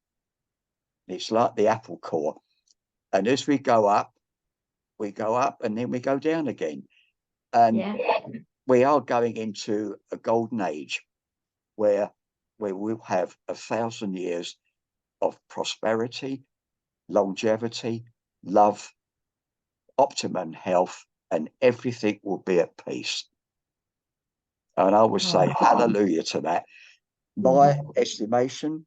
It's like the apple core. And as we go up, and then we go down again. And we are going into a golden age where we'll have 1,000 years of prosperity, longevity, love, optimum health, and everything will be at peace. And I would say hallelujah to that. My estimation,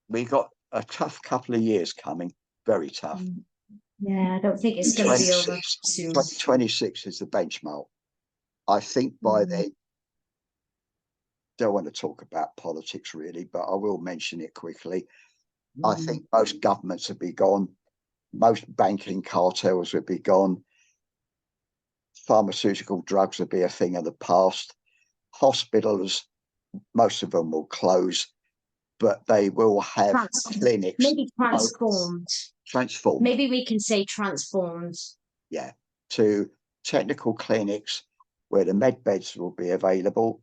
we got a tough couple of years coming, very tough. Yeah, I don't think it's going to be over soon. 2026 is the benchmark. I think by then, don't want to talk about politics really, but I will mention it quickly. I think most governments would be gone. Most banking cartels would be gone. Pharmaceutical drugs would be a thing of the past. Hospitals, most of them will close, but they will have clinics. Maybe transformed. Transformed. Maybe we can say transformed. Yeah, to technical clinics where the med beds will be available,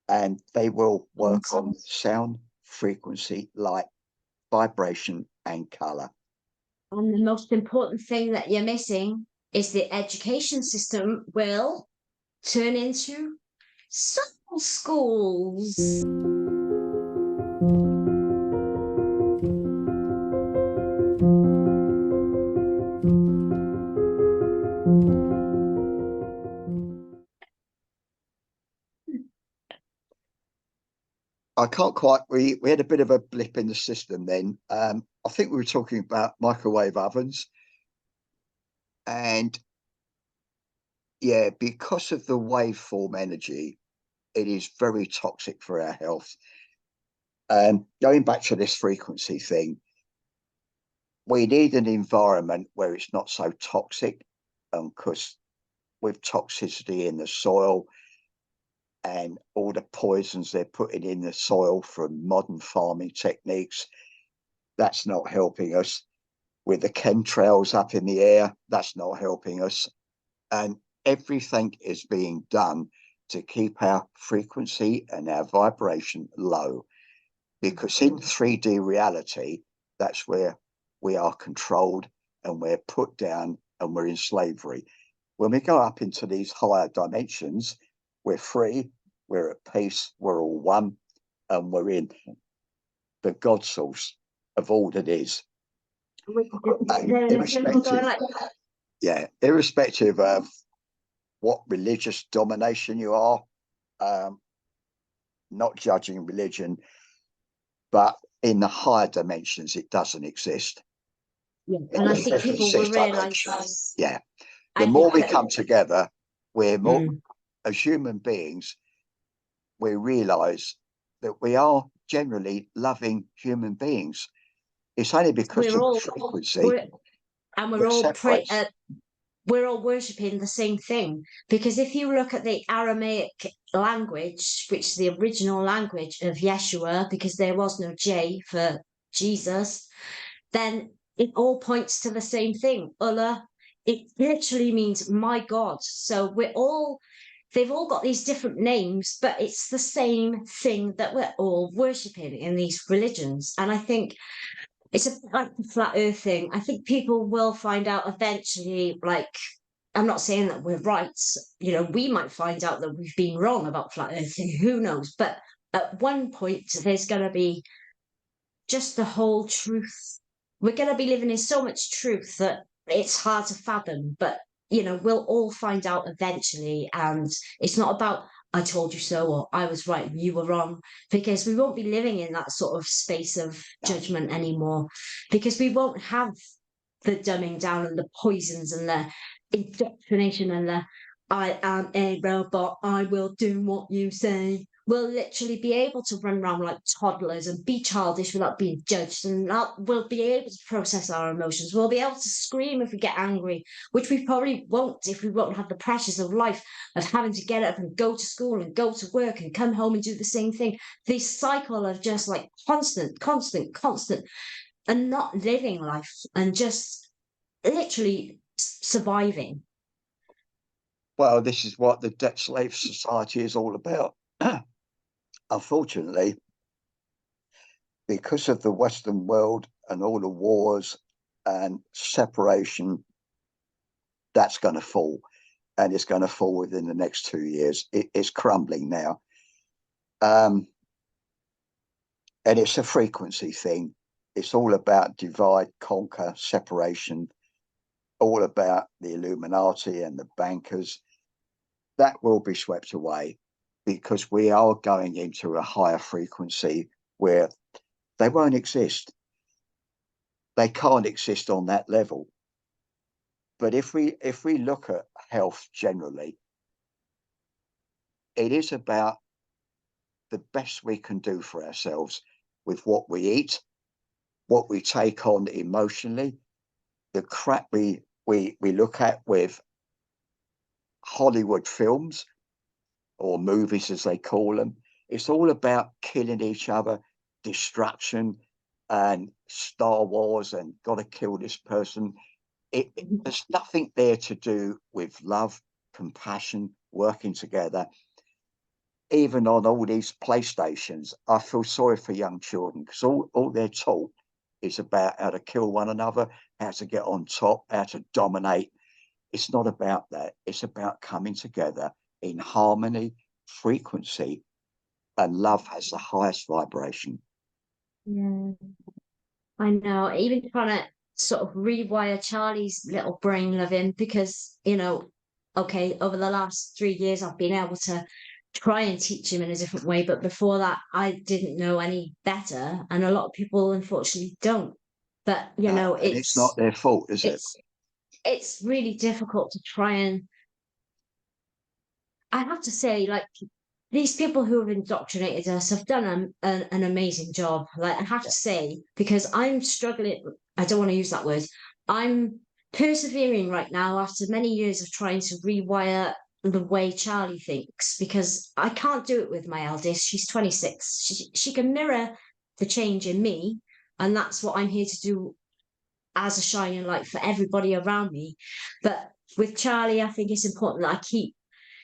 and they will work on sound, frequency, light, vibration, and color. And the most important thing that you're missing is the education system will turn into soul schools. I can't quite. We had a bit of a blip in the system then. I think we were talking about microwave ovens, and yeah, because of the waveform energy, it is very toxic for our health. Going back to this frequency thing, we need an environment where it's not so toxic, because with toxicity in the soil, and all the poisons they're putting in the soil from modern farming techniques, that's not helping us. With the chemtrails up in the air, that's not helping us. And everything is being done to keep our frequency and our vibration low. Because in 3D reality, that's where we are controlled and we're put down and we're in slavery. When we go up into these higher dimensions, we're free, we're at peace, we're all one, and we're in the God source of all that is. Irrespective of what religious domination you are, not judging religion, but in the higher dimensions, it doesn't exist. Yeah, and I think people will realise. Yeah, the more we come together, we're more as human beings. We realise that we are generally loving human beings. It's only because of the frequency, we're all worshipping the same thing. Because if you look at the Aramaic language, which is the original language of Yeshua, because there was no J for Jesus, then it all points to the same thing. Allah, it literally means my God. So they've all got these different names, but it's the same thing that we're all worshipping in these religions. And I think it's a like the flat earth thing. I think people will find out eventually, like, I'm not saying that we're right. We might find out that we've been wrong about flat earth, who knows? But at one point, there's going to be just the whole truth. We're going to be living in so much truth that it's hard to fathom, but we'll all find out eventually. And it's not about I told you so, or I was right and you were wrong, because we won't be living in that sort of space of judgment anymore, because we won't have the dumbing down and the poisons and the indoctrination and the I am a robot, I will do what you say. We'll literally be able to run around like toddlers and be childish without being judged, and we'll be able to process our emotions. We'll be able to scream if we get angry, which we probably won't if we won't have the pressures of life of having to get up and go to school and go to work and come home and do the same thing. This cycle of just like constant, and not living life and just literally surviving. Well, this is what the debt slave society is all about. Unfortunately, because of the Western world and all the wars and separation, that's going to fall. And it's going to fall within the next 2 years. It's crumbling now. And it's a frequency thing. It's all about divide, conquer, separation, all about the Illuminati and the bankers. That will be swept away because we are going into a higher frequency where they won't exist. They can't exist on that level. But if we look at health generally, it is about the best we can do for ourselves with what we eat, what we take on emotionally, the crap we look at with Hollywood films or movies as they call them. It's all about killing each other, destruction, and Star Wars, and got to kill this person. There's nothing there to do with love, compassion, working together. Even on all these PlayStations, I feel sorry for young children because all they're taught is about how to kill one another, how to get on top, how to dominate. It's not about that. It's about coming together in harmony, frequency, and love has the highest vibration. Yeah, I know. Even trying to sort of rewire Charlie's little brain loving because, okay, over the last 3 years, I've been able to try and teach him in a different way. But before that, I didn't know any better. And a lot of people, unfortunately, don't. But, it's not their fault, is it? It's really difficult to try and, I have to say, like, these people who have indoctrinated us have done an amazing job. Like, I have to say, because I'm struggling, I don't want to use that word. I'm persevering right now after many years of trying to rewire the way Charlie thinks, because I can't do it with my eldest. She's 26. She can mirror the change in me, and that's what I'm here to do as a shining light for everybody around me. But with Charlie, I think it's important that I keep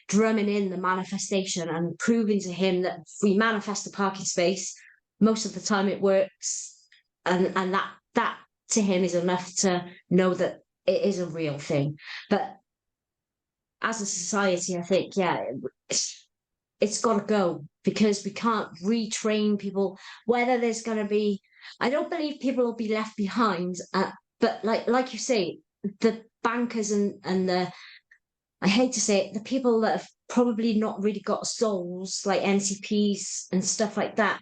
drumming in the manifestation and proving to him that if we manifest a parking space, most of the time it works. And that to him is enough to know that it is a real thing. But as a society, I think, yeah, it's got to go, because we can't retrain people. Whether there's going to be, I don't believe people will be left behind. But like you say, the bankers and the, I hate to say it, the people that have probably not really got souls, like NCPs and stuff like that,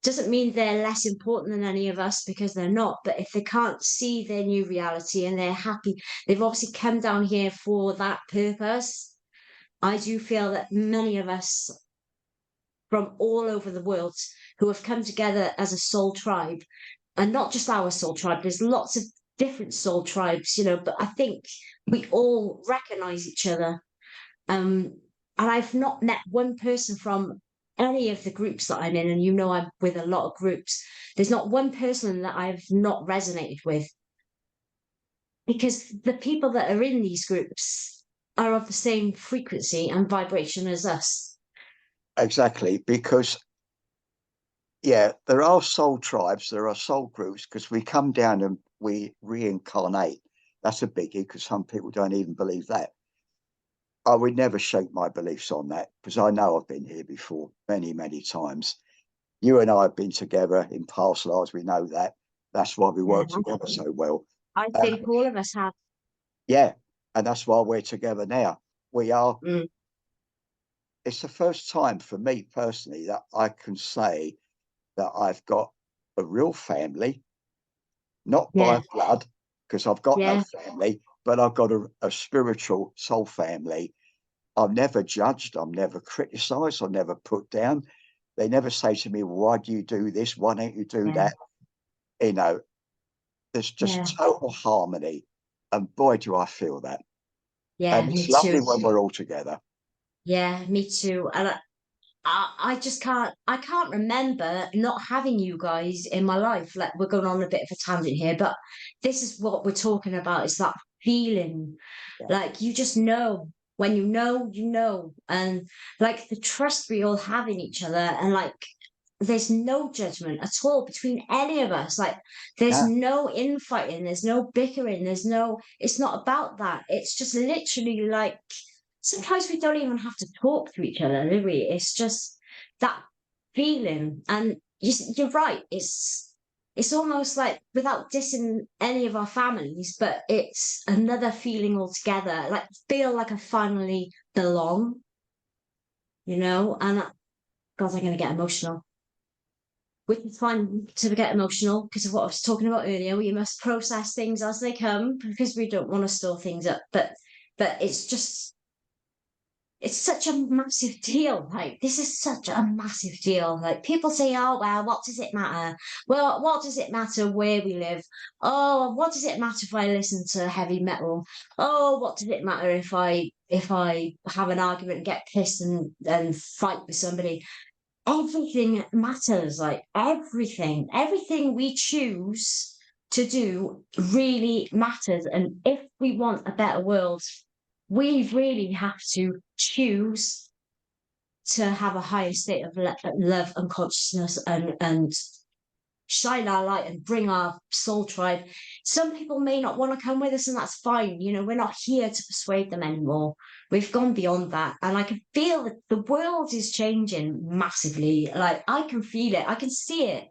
doesn't mean they're less important than any of us, because they're not. But if they can't see their new reality and they're happy, they've obviously come down here for that purpose. I do feel that many of us from all over the world who have come together as a soul tribe, and not just our soul tribe, there's lots of different soul tribes, but I think we all recognize each other. And I've not met one person from any of the groups that I'm in, and I'm with a lot of groups. There's not one person that I've not resonated with, because the people that are in these groups are of the same frequency and vibration as us. Exactly, because yeah, there are soul tribes, there are soul groups, because we come down and we reincarnate. That's a biggie, because some people don't even believe that. I would never shake my beliefs on that, because I know I've been here before many, many times. You and I have been together in past lives. We know that. That's why we Yeah, work together so well. I Uh, think all of us have. yeah, and that's why we're together now. We are. Mm, It's the first time for me personally that I can say that I've got a real family, not by yeah, blood, because I've got no yeah, family, but I've got a spiritual soul family. I'm never judged. I'm never criticized. I'm never put down. They never say to me, why do you do this? Why don't you do yeah, that? You know, there's yeah, just total harmony. And boy, do I feel that. yeah, And me it's too. lovely when we're all together. Yeah, me too. And I just I can't remember not having you guys in my life. Like, we're going on a bit of a tangent here, but this is what we're talking about, is that feeling. Yeah. Like, you just know, when you know. And like the trust we all have in each other, and like there's no judgment at all between any of us. Like, there's Yeah. no infighting, there's no bickering, it's not about that. It's just literally like, sometimes we don't even have to talk to each other, do we? It's just that feeling. And you're right. It's almost like, without dissing any of our families, but it's another feeling altogether. Like, feel like I finally belong. And God, I'm going to get emotional. Which is fine to get emotional, because of what I was talking about earlier. We must process things as they come, because we don't want to store things up. But it's such a massive deal. Like, this is such a massive deal. Like, people say, oh, well, what does it matter? Well, what does it matter where we live? Oh, what does it matter if I listen to heavy metal? Oh, what does it matter if I have an argument and get pissed and fight with somebody? Everything matters. Like, everything we choose to do really matters. And if we want a better world, we really have to choose to have a higher state of love and consciousness, and shine our light and bring our soul tribe. Some people may not want to come with us, and that's fine. We're not here to persuade them anymore. We've gone beyond that. And I can feel that the world is changing massively. Like, I can feel it, I can see it.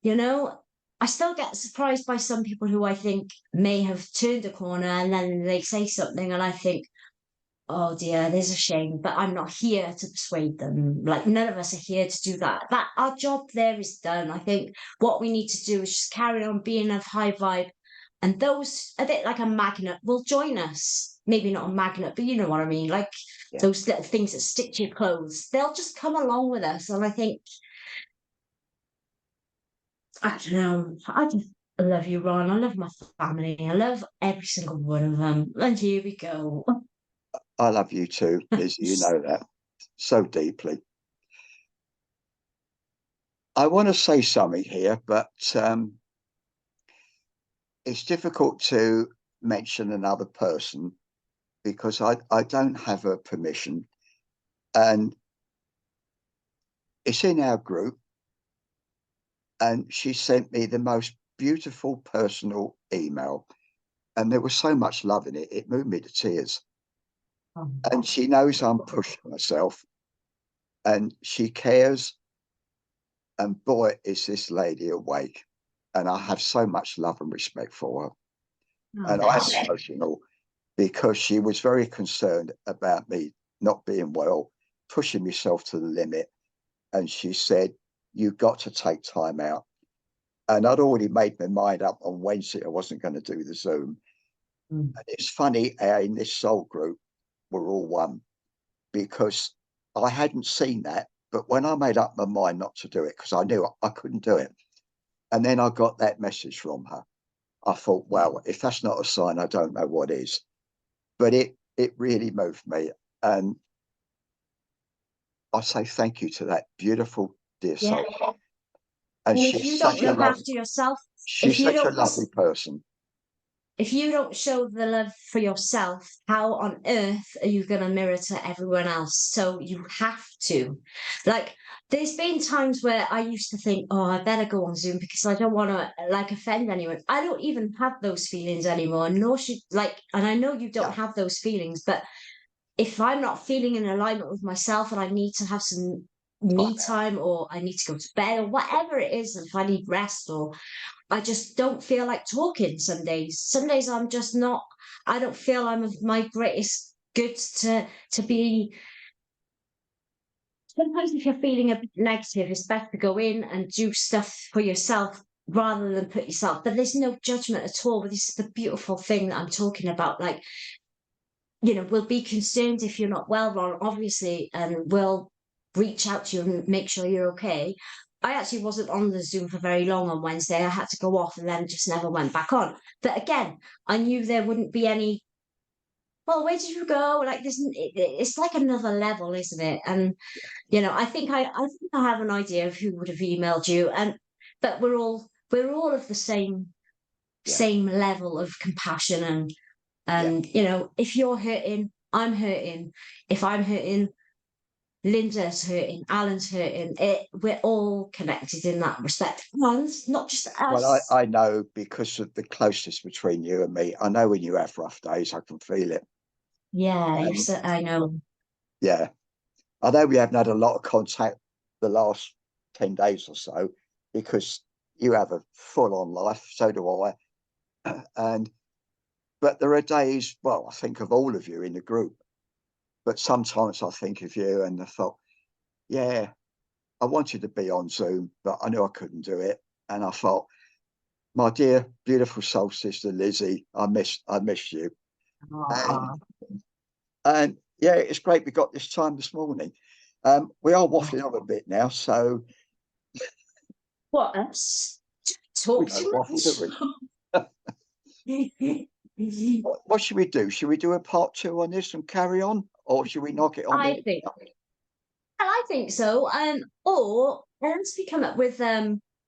You know, I still get surprised by some people who I think may have turned a corner, and then they say something, and I think, oh dear, there's a shame, but I'm not here to persuade them. Like, none of us are here to do that. That our job there is done. I think what we need to do is just carry on being of high vibe, and those, a bit like a magnet, will join us. Maybe not a magnet, but you know what I mean. Like, Yeah. those little things that stick to your clothes, they'll just come along with us. And I think, I don't know, I just love you, Ron. I love my family. I love every single one of them. And here we go. I love you too, Lizzy. You know that so deeply. I want to say something here, but it's difficult to mention another person because I don't have her permission. And it's in our group. And she sent me the most beautiful personal email. And there was so much love in it, it moved me to tears. Oh, And she knows I'm pushing myself and she cares. And boy, is this lady awake. And I have so much love and respect for her. And I'm bless you. emotional because she was very concerned about me not being well, pushing myself to the limit. And she said, you've got to take time out. And I'd already made my mind up on Wednesday I wasn't going to do the Zoom. Mm. And it's funny how in this soul group, we're all one because I hadn't seen that. But when I made up my mind not to do it, because I knew I couldn't do it, and then I got that message from her, I thought, well, if that's not a sign, I don't know what is. But it really moved me. And I say thank you to that beautiful dear Yeah. soul. And And if you don't look after yourself, she's if you such a don't lovely person. if you don't show the love for yourself, how on earth are you going to mirror to everyone else? So you have to. Like, there's been times where I used to think, oh, I better go on Zoom because I don't want to like offend anyone. I don't even have those feelings anymore, nor should like, and I know you don't Yeah, have those feelings, but if I'm not feeling in alignment with myself and I need to have some me time out. time or I need to go to bed or whatever it is, and if I need rest or I just don't feel like talking some days. Some days I'm just not, I don't feel I'm of my greatest good to be. Sometimes if you're feeling a bit negative, it's best to go in and do stuff for yourself rather than put yourself. But there's no judgment at all. But this is the beautiful thing that I'm talking about. Like, we'll be concerned if you're not well, Ron, obviously, and we'll reach out to you and make sure you're okay. I actually wasn't on the Zoom for very long on Wednesday. I had to go off and then just never went back on. But again, I knew there wouldn't be any, well, where did you go? Like this, it's like another level, isn't it? And I think I have an idea of who would have emailed you, and but we're all of the same Yeah, same level of compassion and yeah. if you're hurting, I'm hurting. If I'm hurting, Linda's hurting, Alan's hurting. We're all connected in that respect. And not just Well, us. I know because of the closeness between you and me. I know when you have rough days, I can feel it. Yeah, And I know. yeah, I know we haven't had a lot of contact the last 10 days or so because you have a full on life, so do I. And but there are days, well, I think of all of you in the group, but sometimes I think of you and I thought, yeah, I wanted to be on Zoom, but I knew I couldn't do it. And I thought, my dear, beautiful soul sister Lizzy, I miss you. And, Aw. and yeah, it's great we got this time this morning. We are waffling on a bit now, so What us? we Talk don't too waffle, do much. we? What should we do? Should we do a part two on this and carry on, or should we knock it on I there? think I think so. Or unless we come up with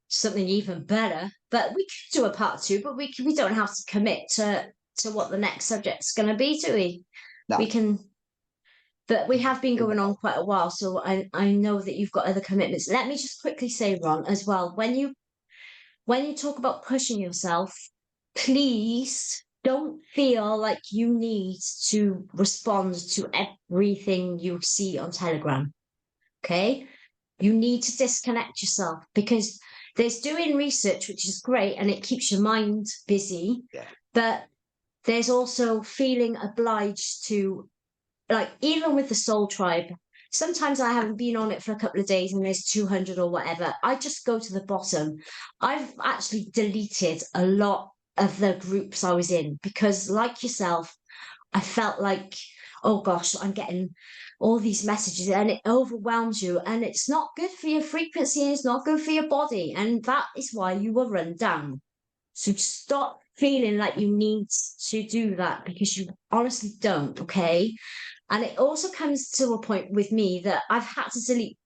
something even better, but we could do a part two, but we don't have to commit to what the next subject's going to be, do we? We No, can, but we have been do going that. on quite a while, so I know that you've got other commitments. Let me just quickly say, Ron, as well, when you talk about pushing yourself, please don't feel like you need to respond to everything you see on Telegram. Okay. You need to disconnect yourself because there's doing research, which is great and it keeps your mind busy, Yeah, but there's also feeling obliged to, like, even with the Soul Tribe, sometimes I haven't been on it for a couple of days and there's 200 or whatever. I just go to the bottom. I've actually deleted a lot of the groups I was in because, like yourself, I felt like, oh gosh, I'm getting all these messages and it overwhelms you and it's not good for your frequency and it's not good for your body. And that is why you were run down. So stop feeling like you need to do that because you honestly don't, okay? And it also comes to a point with me that I've had to delete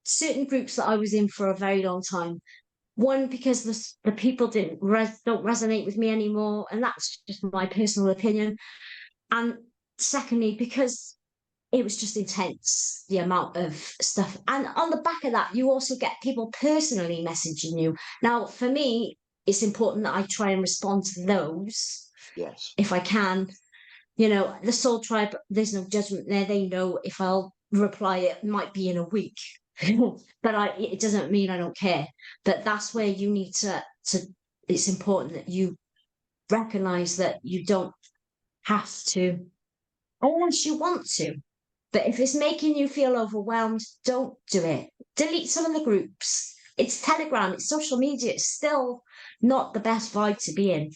certain groups that I was in for a very long time. One, because the people don't resonate with me anymore, and that's just my personal opinion. And secondly, because it was just intense, the amount of stuff. And on the back of that, you also get people personally messaging you. Now, for me, it's important that I try and respond to those Yes. if I can. You know, the Soul Tribe, there's no judgment there. They know if I'll reply, it might be in a week. But it doesn't mean I don't care. But that's where you need to it's important that you recognize that you don't have to unless you want to. But if it's making you feel overwhelmed, don't do it. Delete some of the groups. It's Telegram, it's social media, it's still not the best vibe to be in.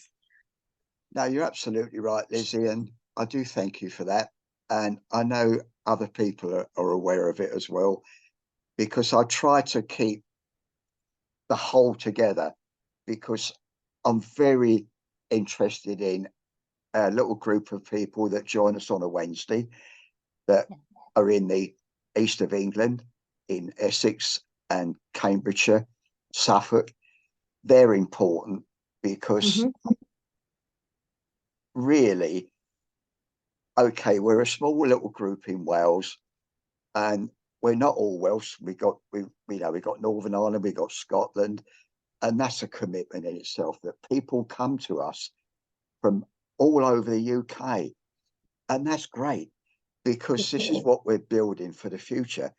No, you're absolutely right, Lizzie, and I do thank you for that. And I know other people are aware of it as well, because I try to keep the whole together, because I'm very interested in a little group of people that join us on a Wednesday that are in the east of England, in Essex and Cambridgeshire, Suffolk. They're important because really, okay, we're a small little group in Wales, and we're not all Welsh. We got Northern Ireland, we got Scotland, and that's a commitment in itself that people come to us from all over the UK, and that's great because this is what we're building for the future.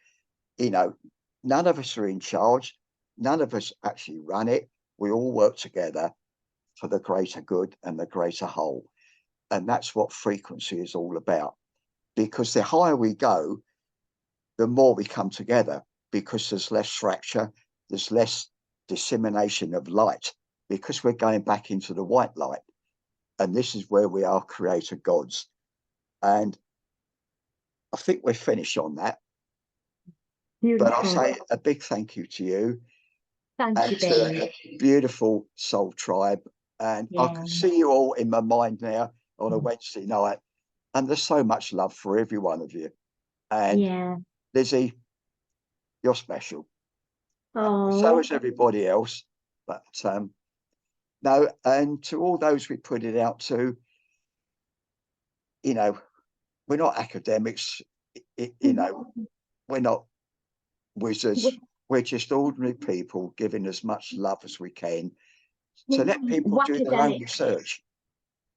You know, none of us are in charge, none of us actually run it. We all work together for the greater good and the greater whole, and that's what frequency is all about. Because the higher we go, the more we come together, because there's less fracture, there's less dissemination of light, because we're going back into the white light. And this is where we are creator gods. And I think we're finished on that. But I'll say a big thank you to you Thank and you, to babe. the beautiful Soul Tribe. And I Yeah. can see you all in my mind now on a Wednesday night. And there's so much love for every one of you. And Yeah. Lizzie, you're special. So Oh. is everybody else. But no, and to all those we put it out to, you know, we're not academics, you know, we're not wizards. We're just ordinary people giving as much love as we can. So let people do their own Wackademics. research.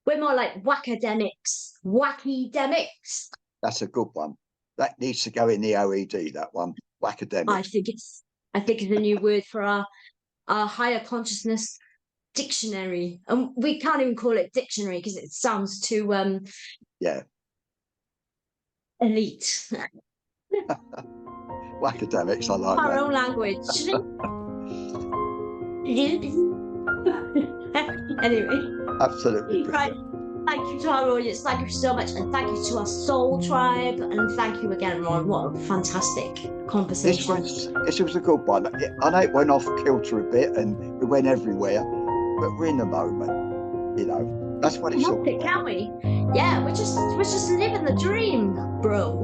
We're more like wackademics. Wacky-demics. That's a good one. That needs to go in the OED, that one. I Academics. think it's I think it's a new word for our higher consciousness dictionary. And we can't even call it dictionary because it sounds too Yeah. elite. Academics, I like Our that. own language. Anyway, Absolutely right. brilliant. Thank you to our audience. Thank you so much. And thank you to our soul tribe. And thank you again, Ron. What a fantastic conversation. This was a good one. I know it went off kilter a bit and we went everywhere, but we're in the moment, you know. That's what it's all Help it, about. can we? Yeah, we're just living the dream, bro.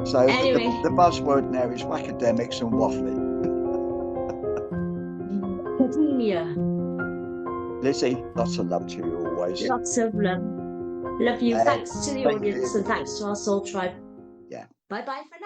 So Anyway, the buzzword now is academics and waffling. academia. Lizzie, lots of love to you always. Lots of love. Love you. And Thanks to the thank audience you. and thanks to our soul tribe. Yeah. Bye bye for now.